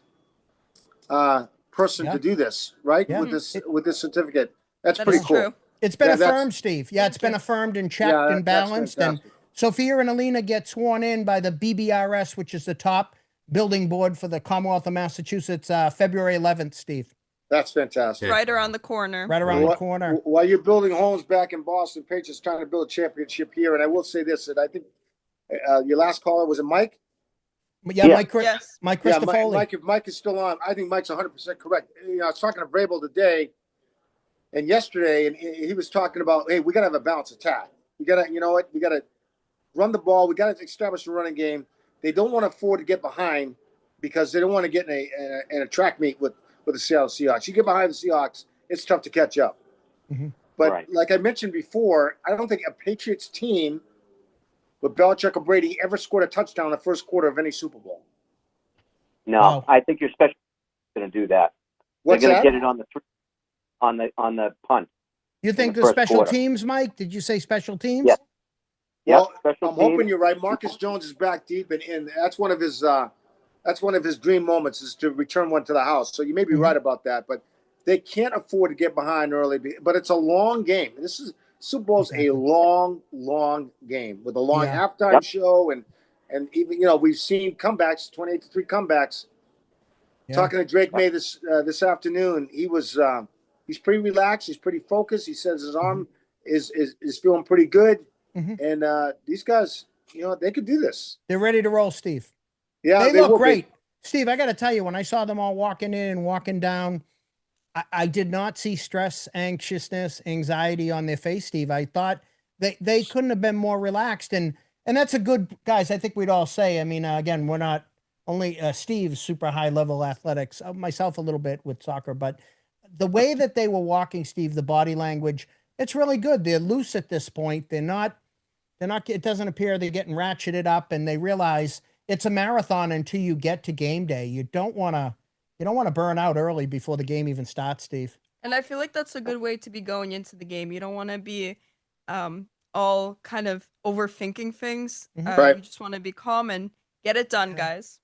Speaker 6: person to do this, right?
Speaker 3: Yeah.
Speaker 6: With this certificate. That's
Speaker 2: That
Speaker 6: pretty
Speaker 2: is
Speaker 6: cool.
Speaker 2: true.
Speaker 3: It's been affirmed, Steve. Yeah, it's been affirmed and checked and balanced. And Sophia and Alina get sworn in by the BBRS, which is the top building board for the Commonwealth of Massachusetts, February 11th, Steve.
Speaker 6: That's fantastic.
Speaker 2: Right around the corner.
Speaker 3: Right around the corner.
Speaker 6: While you're building homes back in Boston, Patriots trying to build a championship here. And I will say this, that I think your last caller, was it Mike?
Speaker 3: Yeah,
Speaker 10: Yeah.
Speaker 3: Mike Christopher.
Speaker 6: If Mike is still on, I think Mike's 100% correct. I was talking to Vrabel today and yesterday, and he was talking about, hey, we got to have a balanced attack. We got to, we got to run the ball. We got to establish a running game. They don't want to afford to get behind because they don't want to get in a track meet with the Seattle Seahawks. You get behind the Seahawks, it's tough to catch up.
Speaker 3: Mm-hmm.
Speaker 6: But like I mentioned before, I don't think a Patriots team with Belichick or Brady ever scored a touchdown in the first quarter of any Super Bowl.
Speaker 10: No,
Speaker 3: Wow.
Speaker 10: I think your special teams going to do that.
Speaker 6: What's
Speaker 10: They're
Speaker 6: that?
Speaker 10: going to get it on the punt.
Speaker 3: You think
Speaker 10: the
Speaker 3: the
Speaker 10: first
Speaker 3: special
Speaker 10: quarter.
Speaker 3: teams, Mike? Did you say special teams?
Speaker 10: Yeah.
Speaker 6: Well,
Speaker 10: special
Speaker 6: I'm hoping
Speaker 10: teams.
Speaker 6: you're right. Marcus Jones is back deep, and that's one of his dream moments is to return one to the house. So you may be right about that, but they can't afford to get behind early. But it's a long game. Super Bowl's a long, long game with a long halftime show, and even we've seen comebacks, 28-3 comebacks.
Speaker 3: Yeah.
Speaker 6: Talking to Drake May this afternoon, he's pretty relaxed. He's pretty focused. He says his arm is feeling pretty good, and these guys, they could do this.
Speaker 3: They're ready to roll, Steve.
Speaker 6: Yeah,
Speaker 3: they look
Speaker 6: will
Speaker 3: great.
Speaker 6: be.
Speaker 3: Steve, I got to tell you, when I saw them all walking in and walking down, I did not see stress, anxiousness, anxiety on their face, Steve. I thought they couldn't have been more relaxed. And that's a good, guys, I think we'd all say, I mean, again, we're not only Steve's super high level athletics, myself a little bit with soccer, but the way that they were walking, Steve, the body language, it's really good. They're loose at this point. They're not, it doesn't appear they're getting ratcheted up, and they realize it's a marathon until you get to game day. You don't want to burn out early before the game even starts, Steve.
Speaker 2: And I feel like that's a good way to be going into the game. You don't want to be all kind of overthinking things.
Speaker 6: Right.
Speaker 2: You just want to be calm and get it done, guys.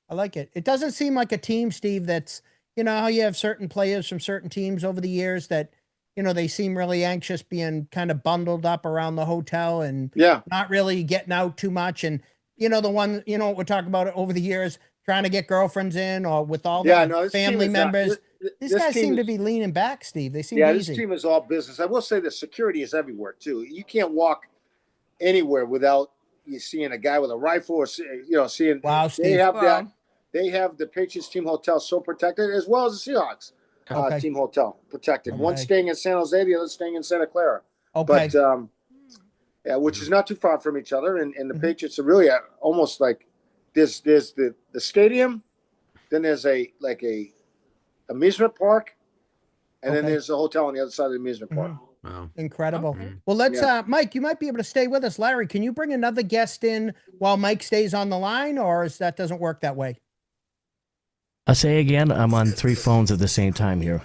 Speaker 3: I like it. It doesn't seem like a team, Steve, that's, how you have certain players from certain teams over the years that, they seem really anxious being kind of bundled up around the hotel and not really getting out too much. And, the one, what we're talking about over the years, trying to get girlfriends in or with all the family members. These guys seem to be leaning back, Steve. They seem easy.
Speaker 6: This team is all business. I will say the security is everywhere, too. You can't walk anywhere without you seeing a guy with a rifle or, seeing.
Speaker 3: Wow, Steve.
Speaker 6: They have the Patriots team hotel so protected, as well as the Seahawks team hotel protected.
Speaker 3: Okay.
Speaker 6: One staying in San Jose, the other staying in Santa Clara.
Speaker 3: Okay.
Speaker 6: But Yeah, which is not too far from each other. And the Patriots are really almost like there's the stadium, then there's a amusement park, and then there's a hotel on the other side of the amusement park.
Speaker 4: Wow.
Speaker 3: Incredible.
Speaker 2: Okay.
Speaker 3: Well, let's Mike, you might be able to stay with us. Larry, can you bring another guest in while Mike stays on the line, or that doesn't work that way?
Speaker 5: I'll say again, I'm on 3 phones at the same time here.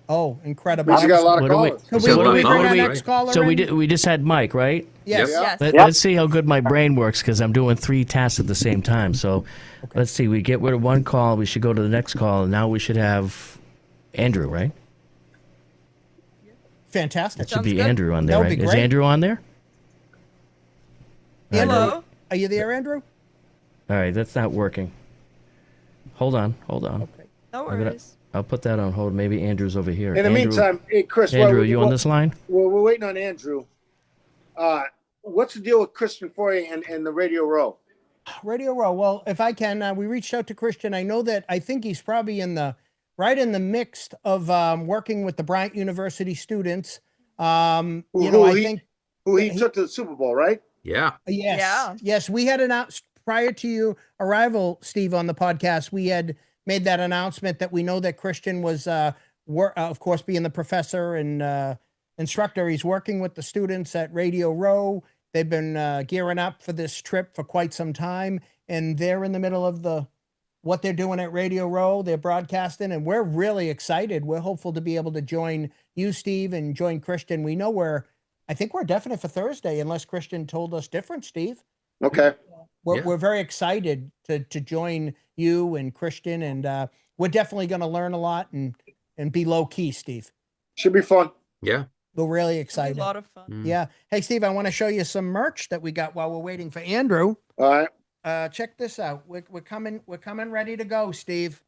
Speaker 3: Oh, incredible.
Speaker 6: Means you got a lot of callers.
Speaker 3: Could
Speaker 4: So
Speaker 3: we bring our
Speaker 4: right?
Speaker 3: next caller
Speaker 5: So
Speaker 3: in?
Speaker 5: we just had Mike, right?
Speaker 3: Yes.
Speaker 4: Yep.
Speaker 2: Yes.
Speaker 5: Let's see how good my brain works because I'm doing 3 tasks at the same time. So let's see. We get rid of one call. We should go to the next call. And now we should have Andrew, right?
Speaker 3: Fantastic.
Speaker 5: It should
Speaker 2: Sounds
Speaker 5: be
Speaker 2: good.
Speaker 5: Andrew on
Speaker 3: That
Speaker 5: there,
Speaker 3: would
Speaker 5: right?
Speaker 3: be
Speaker 5: Is
Speaker 3: great.
Speaker 5: Andrew on there?
Speaker 2: Hello.
Speaker 3: Are you there, Andrew?
Speaker 5: All right, that's not working. Hold on.
Speaker 3: Okay.
Speaker 2: No
Speaker 5: I'm gonna-
Speaker 2: worries.
Speaker 5: I'll put that on hold. Maybe Andrew's over here.
Speaker 6: In the
Speaker 5: Andrew,
Speaker 6: meantime, hey, Chris,
Speaker 5: Andrew, are you on this line?
Speaker 6: We're waiting on Andrew. What's the deal with Christian Fourier and the Radio Row?
Speaker 3: Radio Row. Well, if I can, we reached out to Christian. I think he's probably right in the mix of working with the Bryant University students. I think
Speaker 6: Who he took to the Super Bowl, right?
Speaker 4: Yeah.
Speaker 3: yes,
Speaker 2: Yeah.
Speaker 3: yes. We had announced prior to your arrival, Steve, on the podcast. We had made that announcement that we know that Christian was, of course, being the professor and instructor. He's working with the students at Radio Row. They've been gearing up for this trip for quite some time, and they're in the middle of what they're doing at Radio Row. They're broadcasting, and we're really excited. We're hopeful to be able to join you, Steve, and join Christian. We know I think we're definite for Thursday, unless Christian told us different, Steve.
Speaker 6: Okay.
Speaker 3: We're very excited to join you and Christian, and we're definitely going to learn a lot and be low key, Steve.
Speaker 6: Should be fun.
Speaker 4: Yeah.
Speaker 3: We're really
Speaker 2: It'll
Speaker 3: excited.
Speaker 2: be a lot of fun.
Speaker 4: Mm.
Speaker 3: Yeah. Hey, Steve, I want to show you some merch that we got while we're waiting for Andrew.
Speaker 6: All right.
Speaker 3: Check this out. We're coming ready to go, Steve.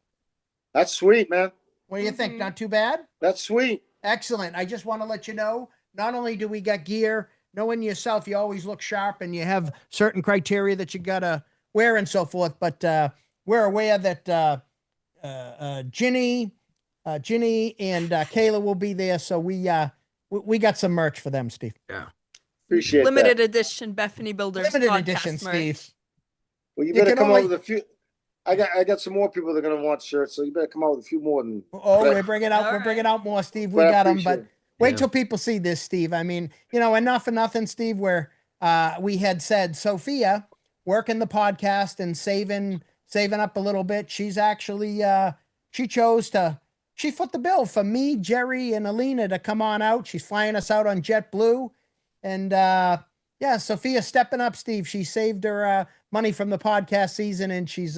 Speaker 6: That's sweet, man.
Speaker 3: What do you think?
Speaker 2: Mhm.
Speaker 3: Not too bad?
Speaker 6: That's sweet.
Speaker 3: Excellent. I just want to let you know, not only do we got gear, knowing yourself, you always look sharp and you have certain criteria that you got to wear and so forth, but we're aware that Ginny and Kayla will be there, so we got some merch for them, Steve.
Speaker 4: Yeah.
Speaker 6: Appreciate
Speaker 2: Limited
Speaker 6: that.
Speaker 2: edition Bethany Builders
Speaker 3: Limited
Speaker 2: podcast
Speaker 3: edition,
Speaker 2: merch.
Speaker 3: Steve.
Speaker 6: Well, you
Speaker 3: You
Speaker 6: better
Speaker 3: can
Speaker 6: come
Speaker 3: only-
Speaker 6: out with a few. I got some more people that are gonna want shirts, so you better come out with a few more than.
Speaker 3: Oh,
Speaker 6: but-
Speaker 3: we're bringing out.
Speaker 2: All
Speaker 3: We're bringing out more, Steve. We
Speaker 6: but I
Speaker 3: got them,
Speaker 6: appreciate
Speaker 3: but
Speaker 6: it.
Speaker 3: wait
Speaker 4: Yeah.
Speaker 3: till people see this, Steve. I mean, and not for nothing, Steve. Where we had said Sophia working the podcast and saving up a little bit. She's actually she foot the bill for me, Jerry, and Alina to come on out. She's flying us out on JetBlue, and Sophia stepping up, Steve. She saved her money from the podcast season, and she's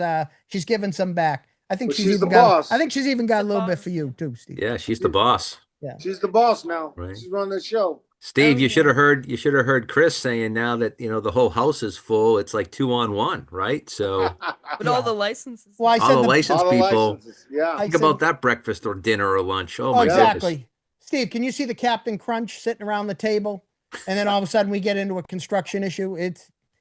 Speaker 3: giving some back. I think
Speaker 6: Well,
Speaker 3: she's
Speaker 6: she's
Speaker 3: even
Speaker 6: the
Speaker 3: got.
Speaker 6: boss.
Speaker 3: I think she's even got a
Speaker 2: The
Speaker 3: little bit
Speaker 2: boss.
Speaker 3: for you too, Steve.
Speaker 4: Yeah. She's the boss.
Speaker 6: She's the boss now.
Speaker 4: Right.
Speaker 6: She's running the show.
Speaker 4: Steve,
Speaker 2: Oh,
Speaker 4: you
Speaker 2: yeah.
Speaker 4: should have heard. You should have heard Chris saying now that the whole house is full. It's like 2-on-1, right? So
Speaker 2: With all the licenses.
Speaker 3: Well, I
Speaker 4: all
Speaker 3: said
Speaker 4: the
Speaker 3: the,
Speaker 4: licensed
Speaker 6: All the
Speaker 4: people.
Speaker 6: licenses. Yeah.
Speaker 3: I
Speaker 4: Think
Speaker 3: said-
Speaker 4: about that breakfast or dinner or lunch. Oh
Speaker 3: Oh,
Speaker 4: my
Speaker 3: exactly.
Speaker 4: goodness.
Speaker 3: Steve, can you see the Captain Crunch sitting around the table? And then all of a sudden we get into a construction issue.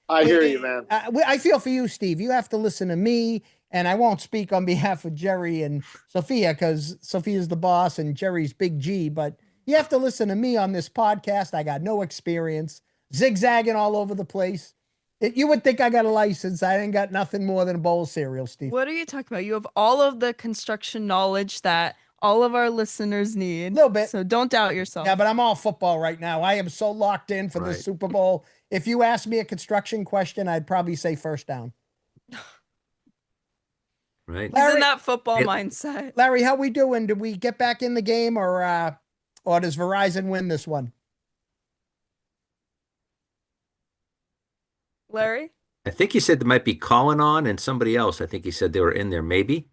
Speaker 6: I hear you, man.
Speaker 3: I feel for you, Steve. You have to listen to me, and I won't speak on behalf of Jerry and Sophia because Sophia's the boss and Jerry's Big G, but you have to listen to me on this podcast. I got no experience, zigzagging all over the place. You would think I got a license. I ain't got nothing more than a bowl of cereal, Steve.
Speaker 2: What are you talking about? You have all of the construction knowledge that all of our listeners need.
Speaker 3: Little bit.
Speaker 2: So don't doubt yourself.
Speaker 3: Yeah, but I'm all football right now. I am so locked in for the
Speaker 4: Right.
Speaker 3: Super Bowl. If you ask me a construction question, I'd probably say first down.
Speaker 4: Right.
Speaker 2: He's
Speaker 3: Larry-
Speaker 2: in that football
Speaker 4: It-
Speaker 2: mindset.
Speaker 3: Larry, how we doing? Did we get back in the game, or does Verizon win this one?
Speaker 2: Larry?
Speaker 4: I think he said there might be calling on and somebody else. I think he said they were in there. Maybe.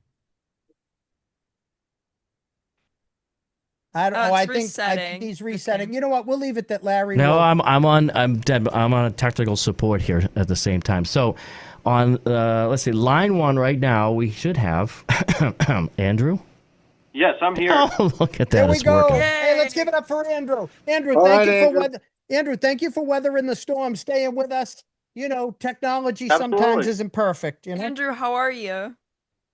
Speaker 3: I don't
Speaker 2: Oh,
Speaker 3: know. I
Speaker 2: it's
Speaker 3: think
Speaker 2: resetting.
Speaker 3: he's resetting.
Speaker 2: Okay.
Speaker 3: You know what? We'll leave it that Larry.
Speaker 5: No,
Speaker 3: will-
Speaker 5: I'm on a technical support here at the same time. So on let's see, line 1 right now we should have Andrew.
Speaker 10: Yes, I'm here.
Speaker 5: Oh, look at that!
Speaker 3: There we
Speaker 5: It's
Speaker 3: go.
Speaker 5: working.
Speaker 3: Hey, let's give it up for Andrew. Andrew,
Speaker 6: All
Speaker 3: thank
Speaker 6: right,
Speaker 3: you for
Speaker 6: Andrew.
Speaker 3: weather. Andrew, thank you for weathering the storm, staying with us. You know, technology sometimes
Speaker 10: Absolutely.
Speaker 3: isn't perfect. You know.
Speaker 2: Andrew, how are you?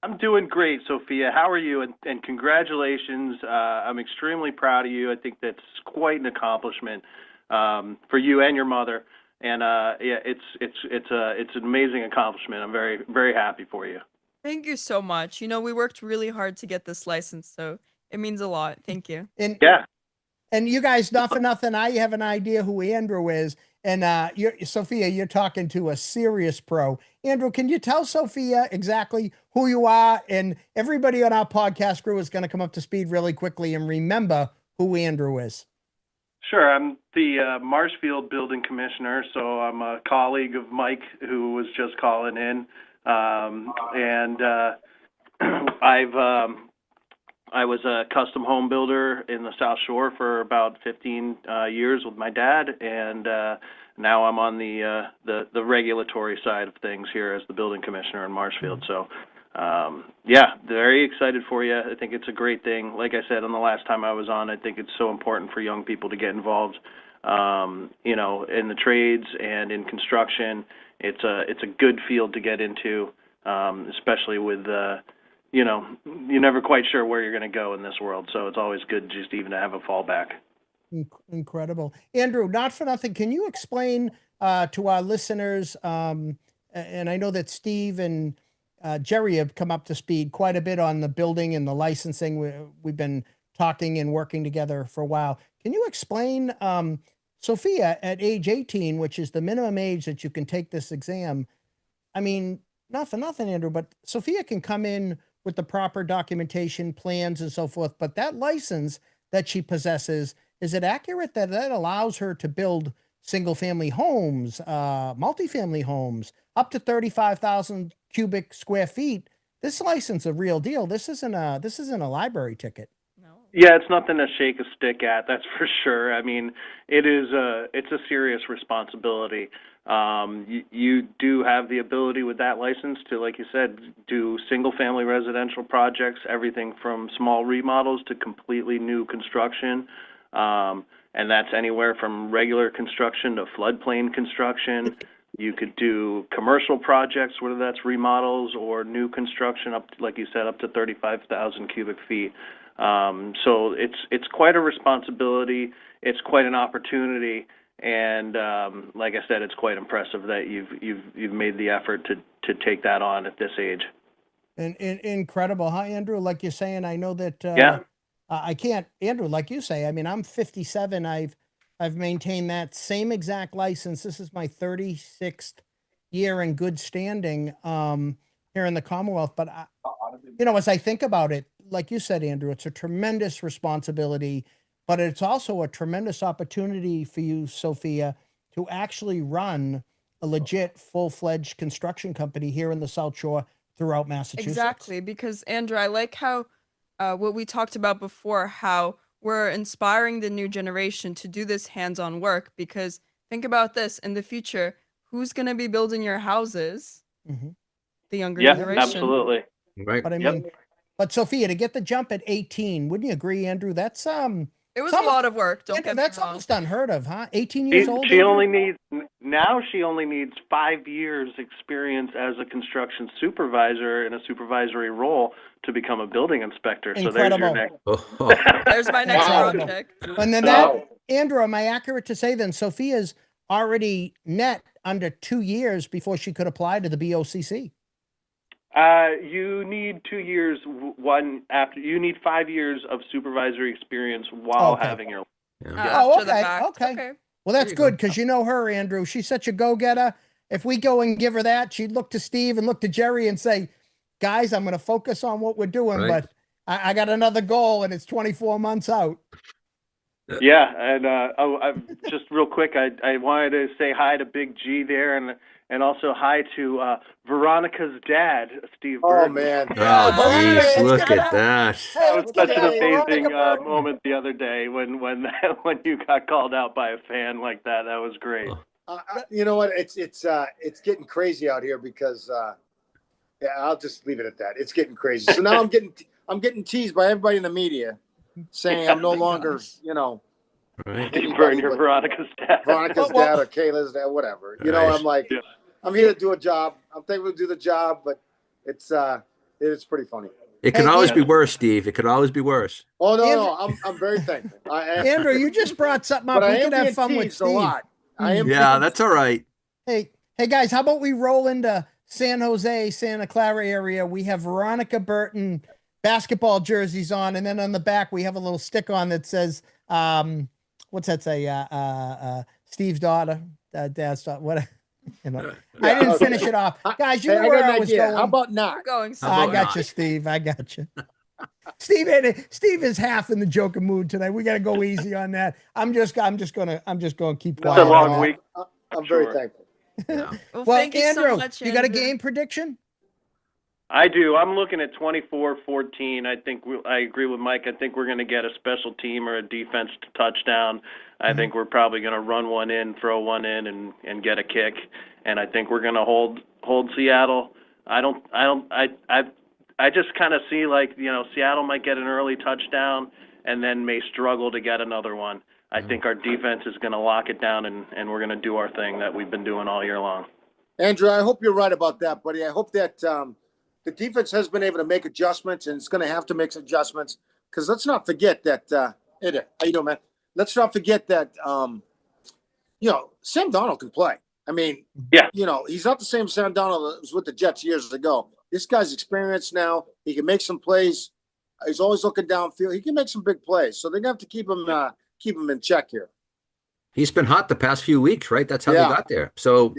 Speaker 10: I'm doing great, Sophia. How are you? And congratulations. I'm extremely proud of you. I think that's quite an accomplishment for you and your mother.
Speaker 9: And yeah, it's an amazing accomplishment. I'm very, very happy for you.
Speaker 2: Thank you so much. You know, we worked really hard to get this license, so it means a lot. Thank you.
Speaker 3: And
Speaker 9: Yeah.
Speaker 3: And you guys, not for nothing, I have an idea who Andrew is. And Sophia, you're talking to a serious pro. Andrew, can you tell Sophia exactly who you are? And everybody on our podcast crew is going to come up to speed really quickly and remember who Andrew is.
Speaker 9: Sure. I'm the Marshfield building commissioner, so I'm a colleague of Mike, who was just calling in. I was a custom home builder in the South Shore for about 15 years with my dad, and now I'm on the regulatory side of things here as the building commissioner in Marshfield. So, yeah, very excited for you. I think it's a great thing. Like I said on the last time I was on, I think it's so important for young people to get involved, you know, in the trades and in construction. It's a good field to get into, especially with you know, you're never quite sure where you're going to go in this world. So it's always good just even to have a fallback.
Speaker 3: Incredible. Andrew, not for nothing, can you explain to our listeners, and I know that Steve and Jerry have come up to speed quite a bit on the building and the licensing. We've been talking and working together for a while. Can you explain, Sophia, at age 18, which is the minimum age that you can take this exam? I mean, not for nothing, Andrew, but Sophia can come in with the proper documentation, plans, and so forth. But that license that she possesses, is it accurate that that allows her to build single-family homes, multifamily homes, up to 35,000 cubic square feet? This license is a real deal. This isn't a library ticket.
Speaker 9: Yeah, it's nothing to shake a stick at, that's for sure. I mean, it's a serious responsibility. You do have the ability with that license to, like you said, do single-family residential projects, everything from small remodels to completely new construction, and that's anywhere from regular construction to floodplain construction. You could do commercial projects, whether that's remodels or new construction, up to, like you said, up to 35,000 cubic feet. So it's quite a responsibility. It's quite an opportunity. And like I said, it's quite impressive that you've made the effort to take that on at this age.
Speaker 3: And incredible, huh, Andrew? Like you're saying, I know that.
Speaker 9: Yeah.
Speaker 3: I can't, Andrew. Like you say, I mean, I'm 57. I've maintained that same exact license. This is my 36th year in good standing here in the Commonwealth. But you know, as I think about it, like you said, Andrew, it's a tremendous responsibility. But it's also a tremendous opportunity for you, Sophia, to actually run a legit full-fledged construction company here in the South Shore throughout Massachusetts.
Speaker 2: Exactly, because Andrew, I like how what we talked about before, how we're inspiring the new generation to do this hands-on work. Because think about this, in the future, who's going to be building your houses?
Speaker 3: Mm-hmm.
Speaker 2: The younger
Speaker 9: Yeah,
Speaker 2: generation.
Speaker 9: absolutely.
Speaker 4: Right.
Speaker 3: But I mean, but Sophia, to get the jump at 18, wouldn't you agree, Andrew? That's
Speaker 2: It was a lot of work. Don't get me
Speaker 3: that's
Speaker 2: wrong.
Speaker 3: almost unheard of, huh? 18 years old.
Speaker 9: She
Speaker 3: Andrew?
Speaker 9: only needs 5 years experience as a construction supervisor in a supervisory role to become a building inspector.
Speaker 3: Incredible.
Speaker 9: So there's your next.
Speaker 4: Oh.
Speaker 2: There's my next project.
Speaker 3: And then that, Andrew, am I accurate to say then Sophia's already net under 2 years before she could apply to the BOCC?
Speaker 9: You need 2 years. You need 5 years of supervisory experience while having your.
Speaker 3: Oh,
Speaker 2: After the fact.
Speaker 3: okay. Well, that's good because you know her, Andrew. She's such a go-getter. If we go and give her that, she'd look to Steve and look to Jerry and say, guys, I'm going to focus on what we're doing,
Speaker 4: Right.
Speaker 3: but I got another goal and it's 24 months out.
Speaker 9: Yeah, and just real quick, I wanted to say hi to Big G there, and also hi to Veronica's dad, Steve
Speaker 6: Oh
Speaker 9: Burton.
Speaker 6: man.
Speaker 4: Oh, geez, look at that.
Speaker 9: That was such an amazing moment the other day when you got called out by a fan like that. That was great.
Speaker 6: You know what? It's getting crazy out here because yeah, I'll just leave it at that. It's getting crazy. So now I'm getting teased by everybody in the media saying I'm no longer, you know,
Speaker 4: Right.
Speaker 9: Steve Burton, your Veronica's dad.
Speaker 6: Veronica's dad or Kayla's dad, whatever. You know,
Speaker 4: Right.
Speaker 6: I'm like, I'm here to do a job. I'm thankful to do the job, but it's pretty funny.
Speaker 4: It could always be worse, Steve. It could always be worse.
Speaker 6: Oh no, I'm very thankful.
Speaker 3: Andrew, you just brought something up.
Speaker 6: But I
Speaker 3: We
Speaker 6: am
Speaker 3: can have
Speaker 6: being
Speaker 3: fun with
Speaker 6: teased a
Speaker 3: Steve.
Speaker 6: lot. I am.
Speaker 4: Yeah, that's all right.
Speaker 3: Hey, guys, how about we roll into San Jose, Santa Clara area? We have Veronica Burton basketball jerseys on, and then on the back we have a little stick on that says, what's that say? Steve's daughter, dad's daughter. What? I didn't finish it off, guys. You know where I was going.
Speaker 6: How about not?
Speaker 3: I got you, Steve. I got you. Steve is half in the joker mood tonight. We got to go easy on that. I'm just gonna keep quiet.
Speaker 9: It's a long week.
Speaker 6: I'm very thankful.
Speaker 3: Well,
Speaker 2: thank you
Speaker 3: Andrew,
Speaker 2: so much,
Speaker 3: you got a
Speaker 2: Andrew.
Speaker 3: game prediction?
Speaker 9: I do. I'm looking at 24-14. I agree with Mike. I think we're going to get a special team or a defense touchdown. I think we're probably going to run one in, throw one in, and get a kick. And I think we're going to hold Seattle. I just kind of see Seattle might get an early touchdown and then may struggle to get another one. I think our defense is going to lock it down and we're going to do our thing that we've been doing all year long.
Speaker 6: Andrew, I hope you're right about that, buddy. I hope that the defense has been able to make adjustments, and it's going to have to make adjustments, because let's not forget that hey there, how you doing, man? Let's not forget that Sam Darnold can play. I mean,
Speaker 9: yeah,
Speaker 6: he's not the same Sam Darnold that was with the Jets years ago. This guy's experienced now. He can make some plays. He's always looking downfield. He can make some big plays. So they're going to have to keep him in check here.
Speaker 4: He's been hot the past few weeks, right? That's how they got there. So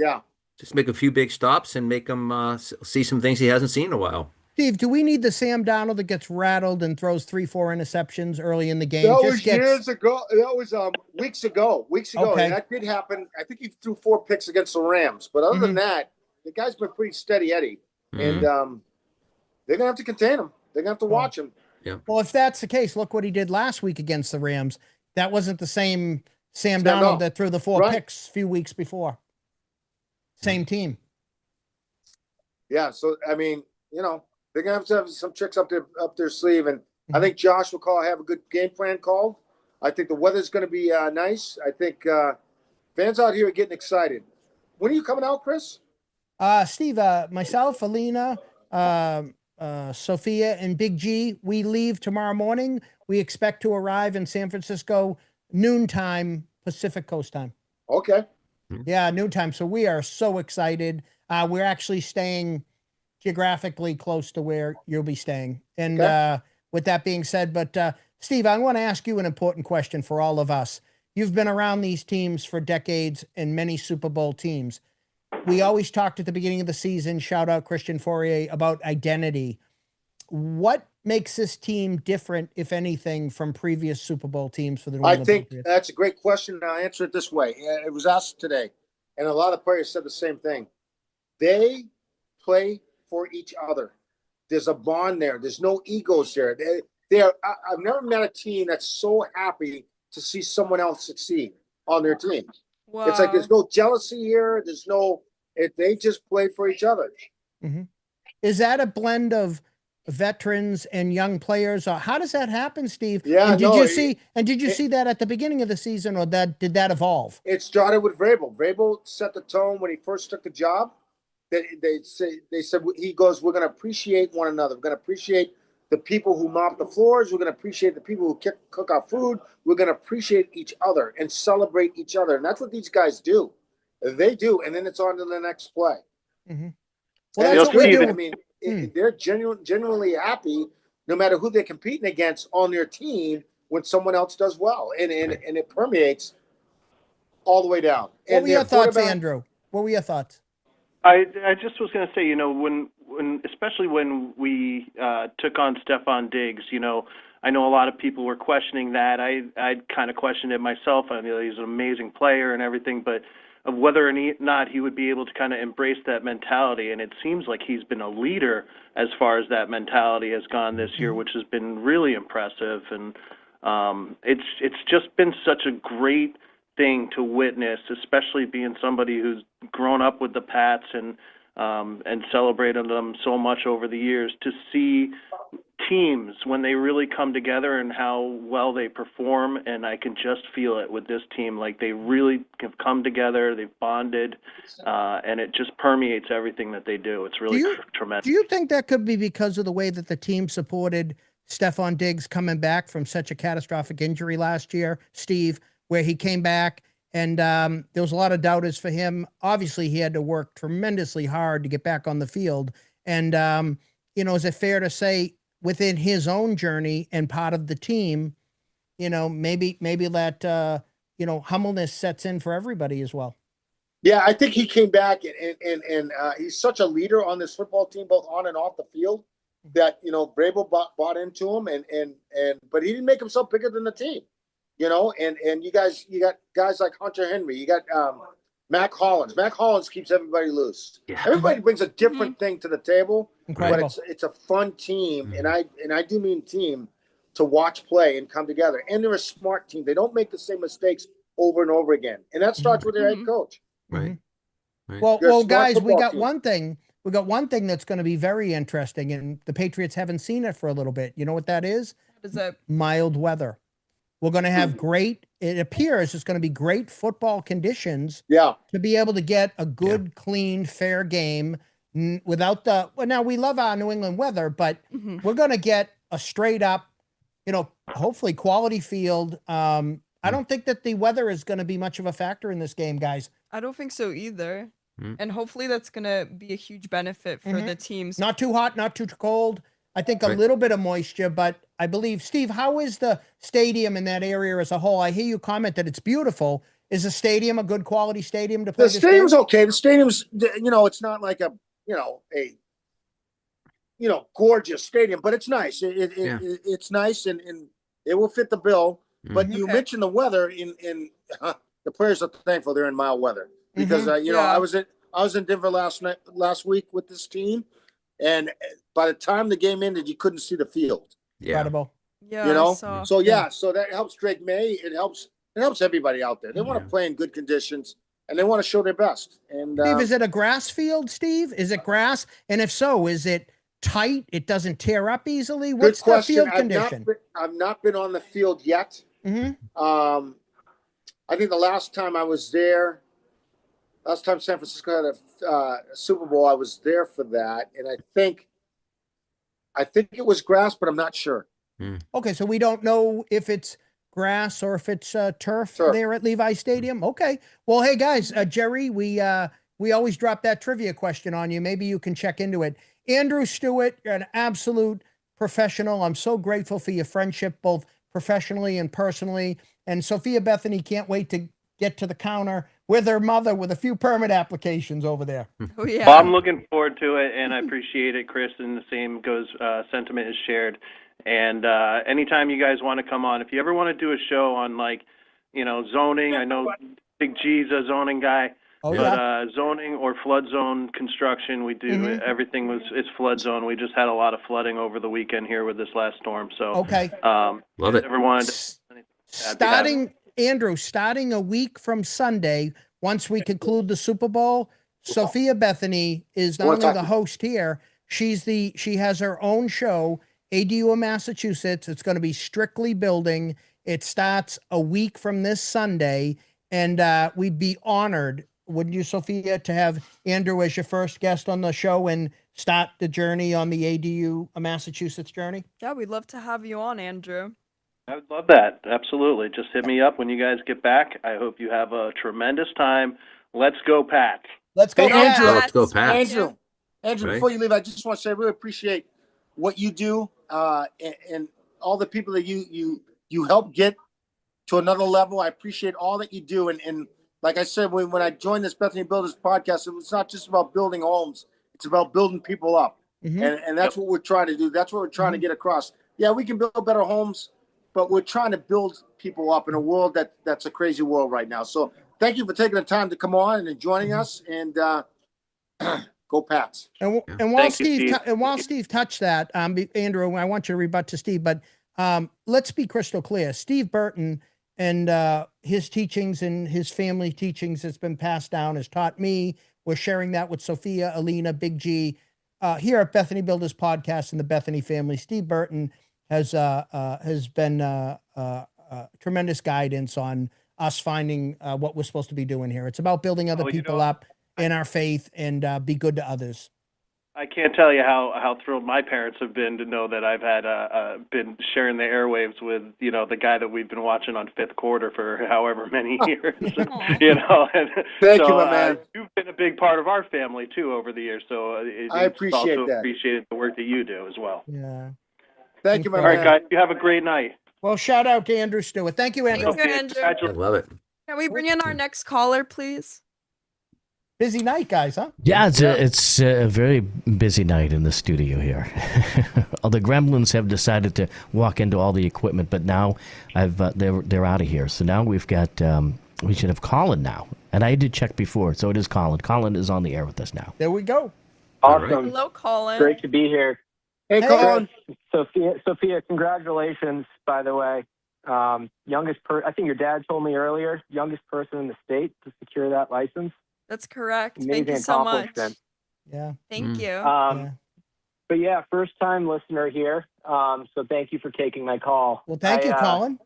Speaker 4: just make a few big stops and make him see some things he hasn't seen in a while.
Speaker 3: Steve, do we need the Sam Darnold that gets rattled and throws 3-4 interceptions early in the game?
Speaker 6: That was years ago. That was weeks ago.
Speaker 3: Okay.
Speaker 6: And that did happen. I think he threw 4 picks against the Rams. But other than that, the guy's been pretty steady Eddie. And they're going to have to contain him. They're going to have to watch him.
Speaker 4: Yeah.
Speaker 3: Well, if that's the case, look what he did last week against the Rams. That wasn't the same Sam Darnold that threw the 4 picks a few weeks before. Same team.
Speaker 6: Yeah. So, I mean, they're going to have some tricks up their sleeve. And I think Josh will have a good game plan called. I think the weather's going to be nice. I think fans out here are getting excited. When are you coming out, Chris?
Speaker 3: Steve, myself, Alina, Sophia, and Big G, we leave tomorrow morning. We expect to arrive in San Francisco noontime, Pacific Coast time.
Speaker 6: Okay.
Speaker 3: Yeah, noontime. So we are so excited. We're actually staying geographically close to where you'll be staying. And with that being said, but Steve, I want to ask you an important question for all of us. You've been around these teams for decades and many Super Bowl teams. We always talked at the beginning of the season, shout out Christian Fourier, about identity. What makes this team different, if anything, from previous Super Bowl teams for the New England Patriots?
Speaker 6: That's a great question, and I'll answer it this way. It was asked today, and a lot of players said the same thing. They play for each other. There's a bond there. There's no egos there. I've never met a team that's so happy to see someone else succeed on their team.
Speaker 2: Wow.
Speaker 6: It's like there's no jealousy here. They just play for each other.
Speaker 3: Mm-hmm. Is that a blend of veterans and young players, or how does that happen, Steve?
Speaker 6: Yeah,
Speaker 3: and did you see that at the beginning of the season, or did that evolve?
Speaker 6: It started with Vrabel. Vrabel set the tone when he first took the job. They said he goes, we're going to appreciate one another. We're going to appreciate the people who mop the floors. We're going to appreciate the people who cook our food. We're going to appreciate each other and celebrate each other. And that's what these guys do. They do. And then it's on to the next play.
Speaker 3: Mm-hmm.
Speaker 6: Well, that's what we do. I mean, they're genuinely happy no matter who they're competing against on their team when someone else does well. And it permeates all the way down.
Speaker 3: What were your thoughts, Andrew? What were your thoughts?
Speaker 9: I just was going to say, when especially when we took on Stephon Diggs, I know a lot of people were questioning that. I kind of questioned it myself. I mean, he's an amazing player and everything, but of whether or not he would be able to kind of embrace that mentality. And it seems like he's been a leader as far as that mentality has gone this year, which has been really impressive. And it's just been such a great thing to witness, especially being somebody who's grown up with the Pats and celebrated them so much over the years, to see teams when they really come together and how well they perform. And I can just feel it with this team. Like, they really have come together, they've bonded, and it just permeates everything that they do. It's really tremendous.
Speaker 3: Do you think that could be because of the way that the team supported Stephon Diggs coming back from such a catastrophic injury last year, Steve, where he came back And there was a lot of doubters for him. Obviously, he had to work tremendously hard to get back on the field. And, is it fair to say within his own journey and part of the team, maybe that, humbleness sets in for everybody as well.
Speaker 6: Yeah, I think he came back and he's such a leader on this football team, both on and off the field, that Vrabel bought into him, but he didn't make himself bigger than the team, and you got guys like Hunter Henry, you got Mac Hollins. Mac Hollins keeps everybody loose. Yeah. Everybody brings a different thing to the table,
Speaker 3: Incredible.
Speaker 6: But it's a fun team, and I do mean team to watch play and come together. And they're a smart team. They don't make the same mistakes over and over again, and that starts with their head coach.
Speaker 4: Right.
Speaker 3: Well, guys, we got one thing. We got one thing that's going to be very interesting, and the Patriots haven't seen it for a little bit. You know what that is?
Speaker 2: What is that?
Speaker 3: Mild weather. We're going to have it appears it's going to be great football conditions.
Speaker 6: Yeah.
Speaker 3: To be able to get a good, clean, fair game without now we love our New England weather, but we're going to get a straight up, hopefully quality field. I don't think that the weather is going to be much of a factor in this game, guys.
Speaker 2: I don't think so either. And hopefully that's going to be a huge benefit for the teams.
Speaker 3: Not too hot, not too cold. I think a little bit of moisture, but I believe, Steve, how is the stadium in that area as a whole? I hear you comment that it's beautiful. Is the stadium a good quality stadium to play?
Speaker 6: The stadium's okay. The stadium's, it's not like a gorgeous stadium, but it's nice. It's nice and it will fit the bill. But you mentioned the weather in the players are thankful they're in mild weather because I was in Denver last week with this team, and by the time the game ended, you couldn't see the field.
Speaker 4: Yeah.
Speaker 3: Incredible.
Speaker 2: Yeah.
Speaker 6: So that helps Drake May. It helps everybody out there. They want to play in good conditions and they want to show their best. And
Speaker 3: Steve, is it a grass field, Steve? Is it grass? And if so, is it tight? It doesn't tear up easily? What's the field condition?
Speaker 6: I've not been on the field yet. I think the last time I was there, last time San Francisco had a Super Bowl, I was there for that, and I think it was grass, but I'm not sure.
Speaker 3: Okay, so we don't know if it's grass or if it's turf there at Levi Stadium. Okay, well, hey guys, Jerry, we always drop that trivia question on you. Maybe you can check into it. Andrew Stewart, you're an absolute professional. I'm so grateful for your friendship, both professionally and personally. And Sophia Bethoney can't wait to get to the counter with her mother with a few permit applications over there.
Speaker 2: Oh, yeah.
Speaker 9: Well, I'm looking forward to it, and I appreciate it, Chris, and the same sentiment is shared. And anytime you guys want to come on, if you ever want to do a show on, zoning, I know Big G's a zoning guy. But zoning or flood zone construction, we do everything it's flood zone. We just had a lot of flooding over the weekend here with this last storm. So
Speaker 4: love it.
Speaker 9: Everyone,
Speaker 3: starting a week from Sunday, once we conclude the Super Bowl, Sophia Bethoney is not only the host here. She has her own show, ADU of Massachusetts. It's going to be strictly building. It starts a week from this Sunday, and we'd be honored, wouldn't you, Sophia, to have Andrew as your first guest on the show and start the journey on the ADU of Massachusetts journey?
Speaker 2: Yeah, we'd love to have you on, Andrew.
Speaker 9: I would love that. Absolutely. Just hit me up when you guys get back. I hope you have a tremendous time. Let's go, Pats.
Speaker 3: Let's go, Andrew.
Speaker 4: Let's go, Pats.
Speaker 6: Andrew, before you leave, I just want to say I really appreciate what you do and all the people that you help get to another level. I appreciate all that you do. And like I said, when I joined this Bethany Builders podcast, it's not just about building homes. It's about building people up. And that's what we're trying to do. That's what we're trying to get across. Yeah, we can build better homes, but we're trying to build people up in a world that's a crazy world right now. So thank you for taking the time to come on and joining us, and go Pats.
Speaker 3: And while Steve touched that, Andrew, I want you to rebut to Steve, but let's be crystal clear. Steve Burton and his teachings and his family teachings that's been passed down has taught me. We're sharing that with Sophia, Alina, Big G, here at Bethany Builders Podcast and the Bethany family. Steve Burton has been tremendous guidance on us finding what we're supposed to be doing here. It's about building other people up in our faith and be good to others.
Speaker 9: I can't tell you how thrilled my parents have been to know that I've had been sharing the airwaves with the guy that we've been watching on Fifth Quarter for however many years. And
Speaker 6: Thank
Speaker 9: so,
Speaker 6: you, my man.
Speaker 9: you've been a big part of our family too over the years. So
Speaker 6: I appreciate
Speaker 9: also
Speaker 6: that.
Speaker 9: appreciated the work that you do as well.
Speaker 3: Yeah.
Speaker 6: Thank you, my
Speaker 9: All
Speaker 6: man.
Speaker 9: right, guys, you have a great night.
Speaker 3: Well, shout out to Andrew Stewart. Thank you, Andrew.
Speaker 2: Thank you, Andrew.
Speaker 4: I love it.
Speaker 2: Can we bring in our next caller, please?
Speaker 3: Busy night, guys, huh?
Speaker 5: Yeah, it's a very busy night in the studio here. All the gremlins have decided to walk into all the equipment, but now they're out of here. So now we've got we should have Colin now, and I did check before, so it is Colin. Colin is on the air with us now.
Speaker 3: There we go.
Speaker 10: Awesome.
Speaker 2: Hello, Colin.
Speaker 10: Great to be here.
Speaker 6: Hey, Colin.
Speaker 10: Sophia, congratulations, by the way. I think your dad told me earlier, youngest person in the state to secure that license.
Speaker 2: That's correct.
Speaker 10: Amazing
Speaker 2: Thank you so much.
Speaker 10: accomplishment.
Speaker 3: Yeah.
Speaker 2: Thank you.
Speaker 10: But yeah, first time listener here. So thank you for taking my call.
Speaker 3: Well, thank you, Colin.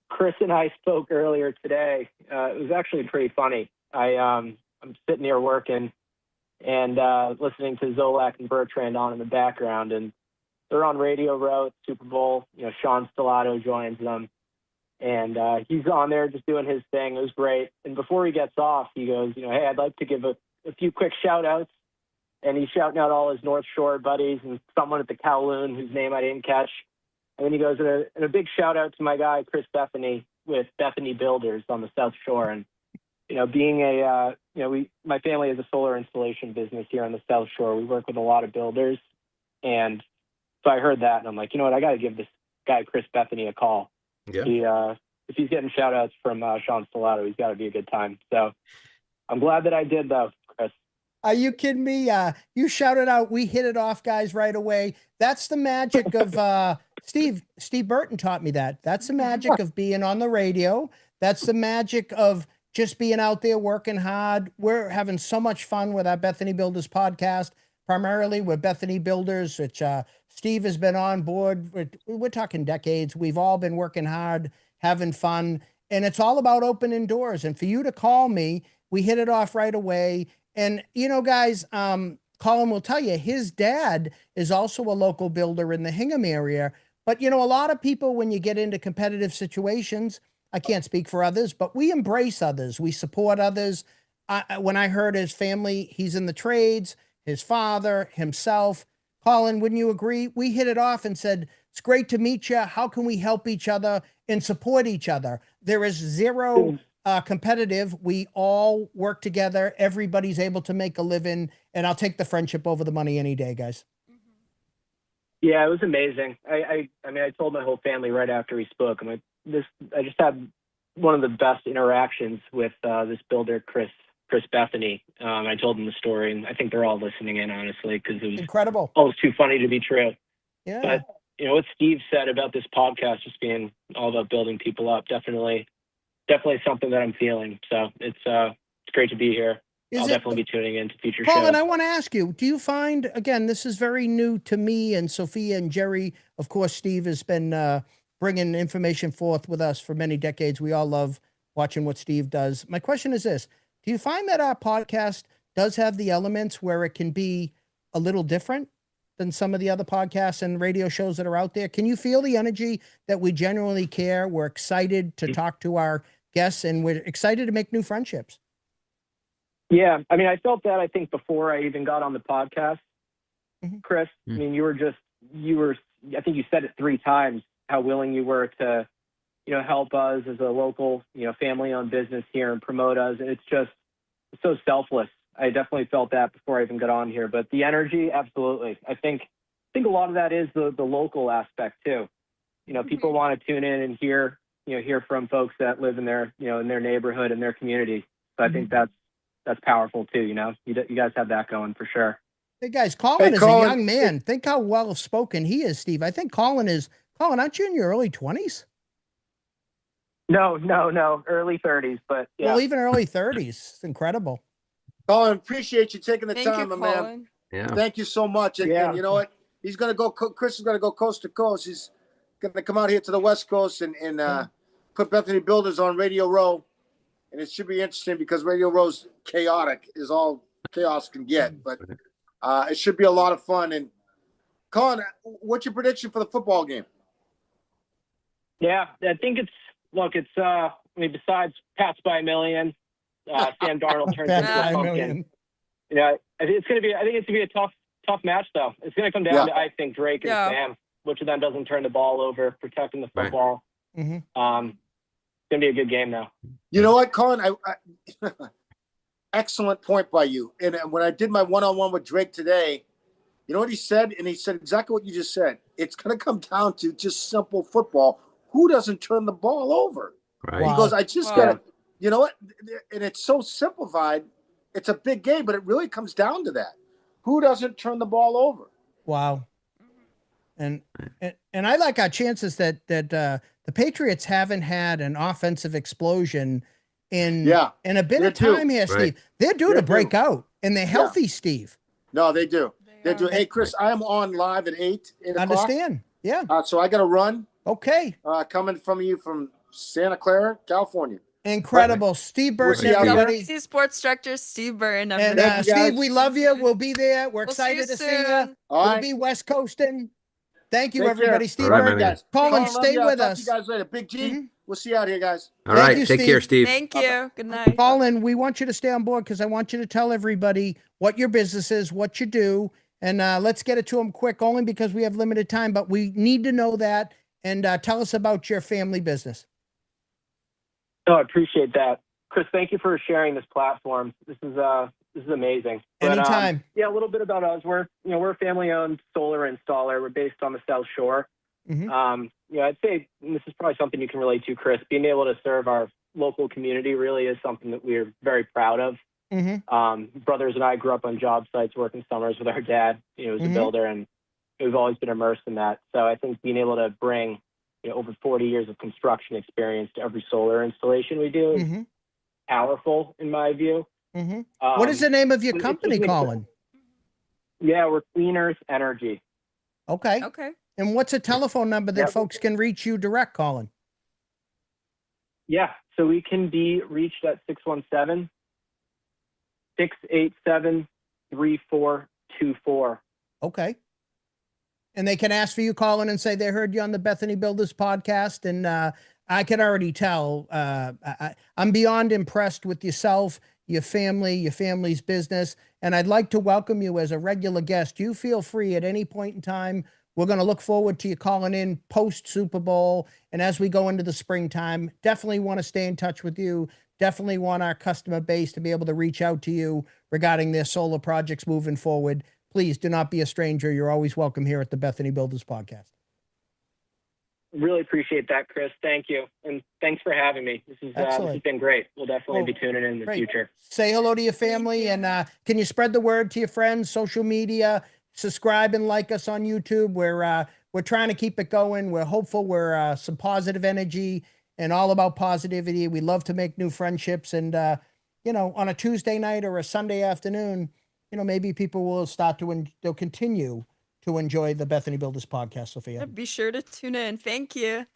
Speaker 10: Chris and I spoke earlier today. It was actually pretty funny. I'm sitting here working and listening to Zolak and Bertrand on in the background, and they're on Radio Row at Super Bowl. Sean Stellato joins them, and he's on there just doing his thing. It was great. And before he gets off, he goes, hey, I'd like to give a few quick shout outs. And he's shouting out all his North Shore buddies and someone at the Kowloon whose name I didn't catch. And then he goes, and a big shout out to my guy, Chris Bethoney with Bethany Builders on the South Shore. And, being my family has a solar installation business here on the South Shore. We work with a lot of builders. And so I heard that and I'm like, you know what? I got to give this guy, Chris Bethoney, a call.
Speaker 4: Yeah.
Speaker 10: If he's getting shout outs from Sean Stellato, he's got to be a good time. So I'm glad that I did, though, Chris.
Speaker 3: Are you kidding me? You shouted out. We hit it off, guys, right away. That's the magic of Steve Burton taught me that. That's the magic of being on the radio. That's the magic of just being out there working hard. We're having so much fun with our Bethany Builders podcast, primarily with Bethany Builders, which Steve has been on board. We're talking decades. We've all been working hard, having fun, and it's all about opening doors. And for you to call me, we hit it off right away. And, guys, Colin will tell you, his dad is also a local builder in the Hingham area. But, a lot of people, when you get into competitive situations, I can't speak for others, but we embrace others. We support others. When I heard his family, he's in the trades, his father, himself. Colin, wouldn't you agree? We hit it off and said, it's great to meet you. How can we help each other and support each other? There is zero competitive. We all work together. Everybody's able to make a living, and I'll take the friendship over the money any day, guys.
Speaker 10: Yeah, it was amazing. I told my whole family right after we spoke. I just had one of the best interactions with this builder, Chris Bethoney. I told them the story, and I think they're all listening in, honestly, because it was
Speaker 3: incredible.
Speaker 10: Almost too funny to be true.
Speaker 3: Yeah.
Speaker 10: But what Steve said about this podcast just being all about building people up, definitely something that I'm feeling. So it's great to be here. I'll definitely be tuning in to future shows.
Speaker 3: Colin, I want to ask you, do you find, again, this is very new to me and Sophia and Jerry. Of course, Steve has been bringing information forth with us for many decades. We all love watching what Steve does. My question is this. Do you find that our podcast does have the elements where it can be a little different than some of the other podcasts and radio shows that are out there? Can you feel the energy that we genuinely care? We're excited to talk to our guests, and we're excited to make new friendships.
Speaker 10: Yeah. I felt that, I think, before I even got on the podcast, Chris. You were, I think you said it 3 times, how willing you were to, help us as a local, family-owned business here and promote us. And it's just so selfless. I definitely felt that before I even got on here. But the energy, absolutely. I think a lot of that is the local aspect too. People want to tune in and hear from folks that live in their, in their neighborhood and their community. So I think that's powerful too. You guys have that going for sure.
Speaker 3: Hey guys, Colin is a young man. Think how well spoken he is, Steve. I think Colin, aren't you in your early 20s?
Speaker 10: No, early 30s, but yeah.
Speaker 3: Well, even early 30s. It's incredible.
Speaker 6: Colin, appreciate you taking the time,
Speaker 2: you,
Speaker 6: my
Speaker 2: Colin.
Speaker 6: man.
Speaker 4: Yeah.
Speaker 6: Thank you so much. And you know what? He's going to go, Chris is going to go coast to coast. He's going to come out here to the West Coast and put Bethany Builders on Radio Row. And it should be interesting because Radio Row's chaotic, is all chaos can get. But It should be a lot of fun. And Colin, what's your prediction for the football game?
Speaker 11: Yeah, I think besides Pats by a million, Sam Darnold turns into a pumpkin. I think it's gonna be a tough match though. It's gonna come down to, I think, Drake and Sam, which of them doesn't turn the ball over, protecting the football. Right. It's gonna be a good game though.
Speaker 6: You know what, Colin? I excellent point by you. And when I did my one-on-one with Drake today, you know what he said? And he said exactly what you just said. It's going to come down to just simple football. Who doesn't turn the ball over? Right. He goes, I just got to, you know what? And it's so simplified. It's a big game, but it really comes down to that. Who doesn't turn the ball over?
Speaker 3: Wow. And I like our chances that the Patriots haven't had an offensive explosion in a bit of time here, Steve. Right. They're due to break out, and they're healthy, Steve.
Speaker 6: No, they do. They do. Hey, Chris, I am on live at 8 o'clock.
Speaker 3: Understand? Yeah.
Speaker 6: So I got to run.
Speaker 3: Okay.
Speaker 6: Coming from you from Santa Clara, California.
Speaker 3: Incredible. Right. Steve Burton, everybody.
Speaker 2: Sports director Steve Burton.
Speaker 3: And Steve, we love you. We'll be there. We're excited to see you. We'll be West Coasting. Thank you, everybody. Steve Burton. Guys. Colin, stay with us.
Speaker 6: Talk to you guys later. Big G. We'll see you out here, guys.
Speaker 4: All right. Take care, Steve.
Speaker 2: Thank you. Good night.
Speaker 3: Colin, we want you to stay on board because I want you to tell everybody what your business is, what you do, and let's get it to them quick, only because we have limited time, but we need to know that. And tell us about your family business.
Speaker 11: Oh, I appreciate that. Chris, thank you for sharing this platform. This is amazing.
Speaker 3: Anytime.
Speaker 11: A little bit about us. We're a family-owned solar installer. We're based on the South Shore. I'd say, and this is probably something you can relate to, Chris, being able to serve our local community really is something that we're very proud of. Brothers and I grew up on job sites working summers with our dad, as a builder, and we've always been immersed in that. So I think being able to bring over 40 years of construction experience to every solar installation we do is powerful in my view.
Speaker 3: What is the name of your company, Colin?
Speaker 11: Yeah, we're Clean Earth Energy.
Speaker 3: Okay. And what's a telephone number that folks can reach you direct, Colin?
Speaker 11: Yeah, so we can be reached at 617-687-3424.
Speaker 3: Okay. And they can ask for you, Colin, and say they heard you on the Bethany Builders podcast. And I can already tell I'm beyond impressed with yourself, your family, your family's business. And I'd like to welcome you as a regular guest. You feel free at any point in time. We're going to look forward to you calling in post Super Bowl. And as we go into the springtime, definitely want to stay in touch with you. Definitely want our customer base to be able to reach out to you regarding their solar projects moving forward. Please do not be a stranger. You're always welcome here at the Bethany Builders podcast.
Speaker 11: Really appreciate that, Chris. Thank you. And thanks for having me. This has been great. We'll definitely be tuning in the future.
Speaker 3: Say hello to your family. And can you spread the word to your friends, social media, subscribe and like us on YouTube. We're trying to keep it going. We're hopeful. We're some positive energy and all about positivity. We love to make new friendships. And, on a Tuesday night or a Sunday afternoon, maybe people will they'll continue to enjoy the Bethany Builders podcast, Sophia.
Speaker 2: Be sure to tune in. Thank you.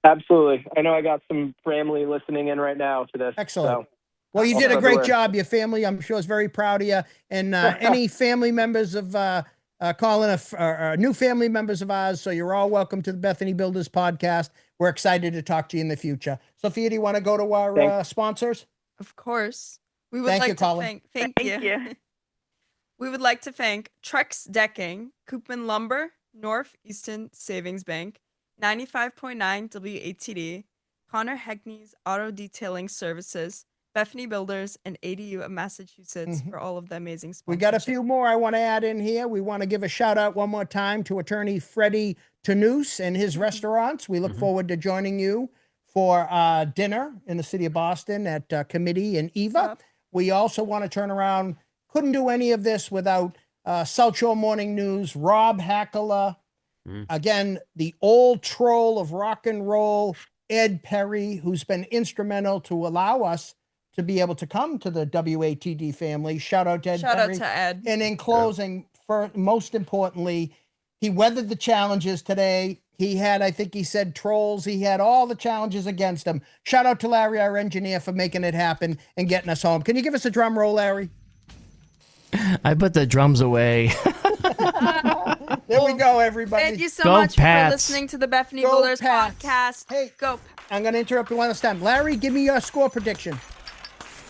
Speaker 11: Absolutely. I know I got some family listening in right now to this.
Speaker 3: Excellent. Well, you did a great job. Your family, I'm sure, is very proud of you. And any family members of Colin, new family members of ours, so you're all welcome to the Bethany Builders podcast. We're excited to talk to you in the future. Sophia, do you want to go to our sponsors?
Speaker 2: Of course. We would like to thank you. We would like to thank Trex Decking, Koopman Lumber, Northeastern Savings Bank, 95.9 WATD, Connor Heckney's Auto Detailing Services, Bethany Builders, and ADU of Massachusetts for all of the amazing sponsors.
Speaker 3: We got a few more I want to add in here. We want to give a shout out one more time to attorney Freddie Tanous and his restaurants. We look forward to joining you for dinner in the city of Boston at Committee and Eva. We also want to turn around. Couldn't do any of this without South Shore Morning News, Rob Hackala. Again, the old troll of rock and roll, Ed Perry, who's been instrumental to allow us to be able to come to the WATD family. Shout out to Ed Perry.
Speaker 2: Shout out to Ed.
Speaker 3: And in closing, most importantly, he weathered the challenges today. He had, I think he said, trolls. He had all the challenges against him. Shout out to Larry, our engineer, for making it happen and getting us home. Can you give us a drum roll, Larry?
Speaker 5: I put the drums away.
Speaker 3: There we go, everybody.
Speaker 2: Thank you so
Speaker 5: Go
Speaker 2: much
Speaker 5: Pats.
Speaker 2: for listening to the Bethany
Speaker 3: Go
Speaker 2: Builders
Speaker 3: Pats.
Speaker 2: podcast.
Speaker 3: Hey,
Speaker 2: go.
Speaker 3: I'm going to interrupt you one last time. Larry, give me your score prediction.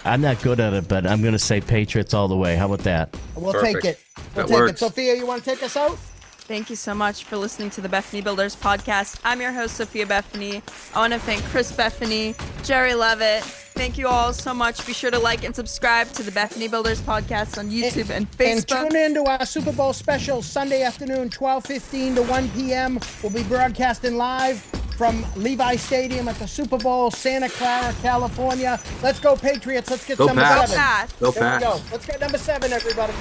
Speaker 5: I'm not good at it, but I'm going to say Patriots all the way. How about that?
Speaker 3: We'll
Speaker 4: Perfect.
Speaker 3: take it. We'll
Speaker 4: That
Speaker 3: take
Speaker 4: works.
Speaker 3: it. Sophia, you want to take us out?
Speaker 2: Thank you so much for listening to the Bethany Builders podcast. I'm your host, Sophia Bethany. I want to thank Chris Bethany, Jerry Levitt. Thank you all so much. Be sure to like and subscribe to the Bethany Builders podcast on YouTube and Facebook.
Speaker 3: And tune in to our Super Bowl special Sunday afternoon, 12:15 to 1 p.m. We'll be broadcasting live from Levi Stadium at the Super Bowl, Santa Clara, California. Let's go Patriots. Let's get
Speaker 4: Go
Speaker 3: number
Speaker 4: Pats.
Speaker 3: 7.
Speaker 2: Pats.
Speaker 4: Go
Speaker 3: There we
Speaker 4: Pats.
Speaker 3: go. Let's get number 7, everybody.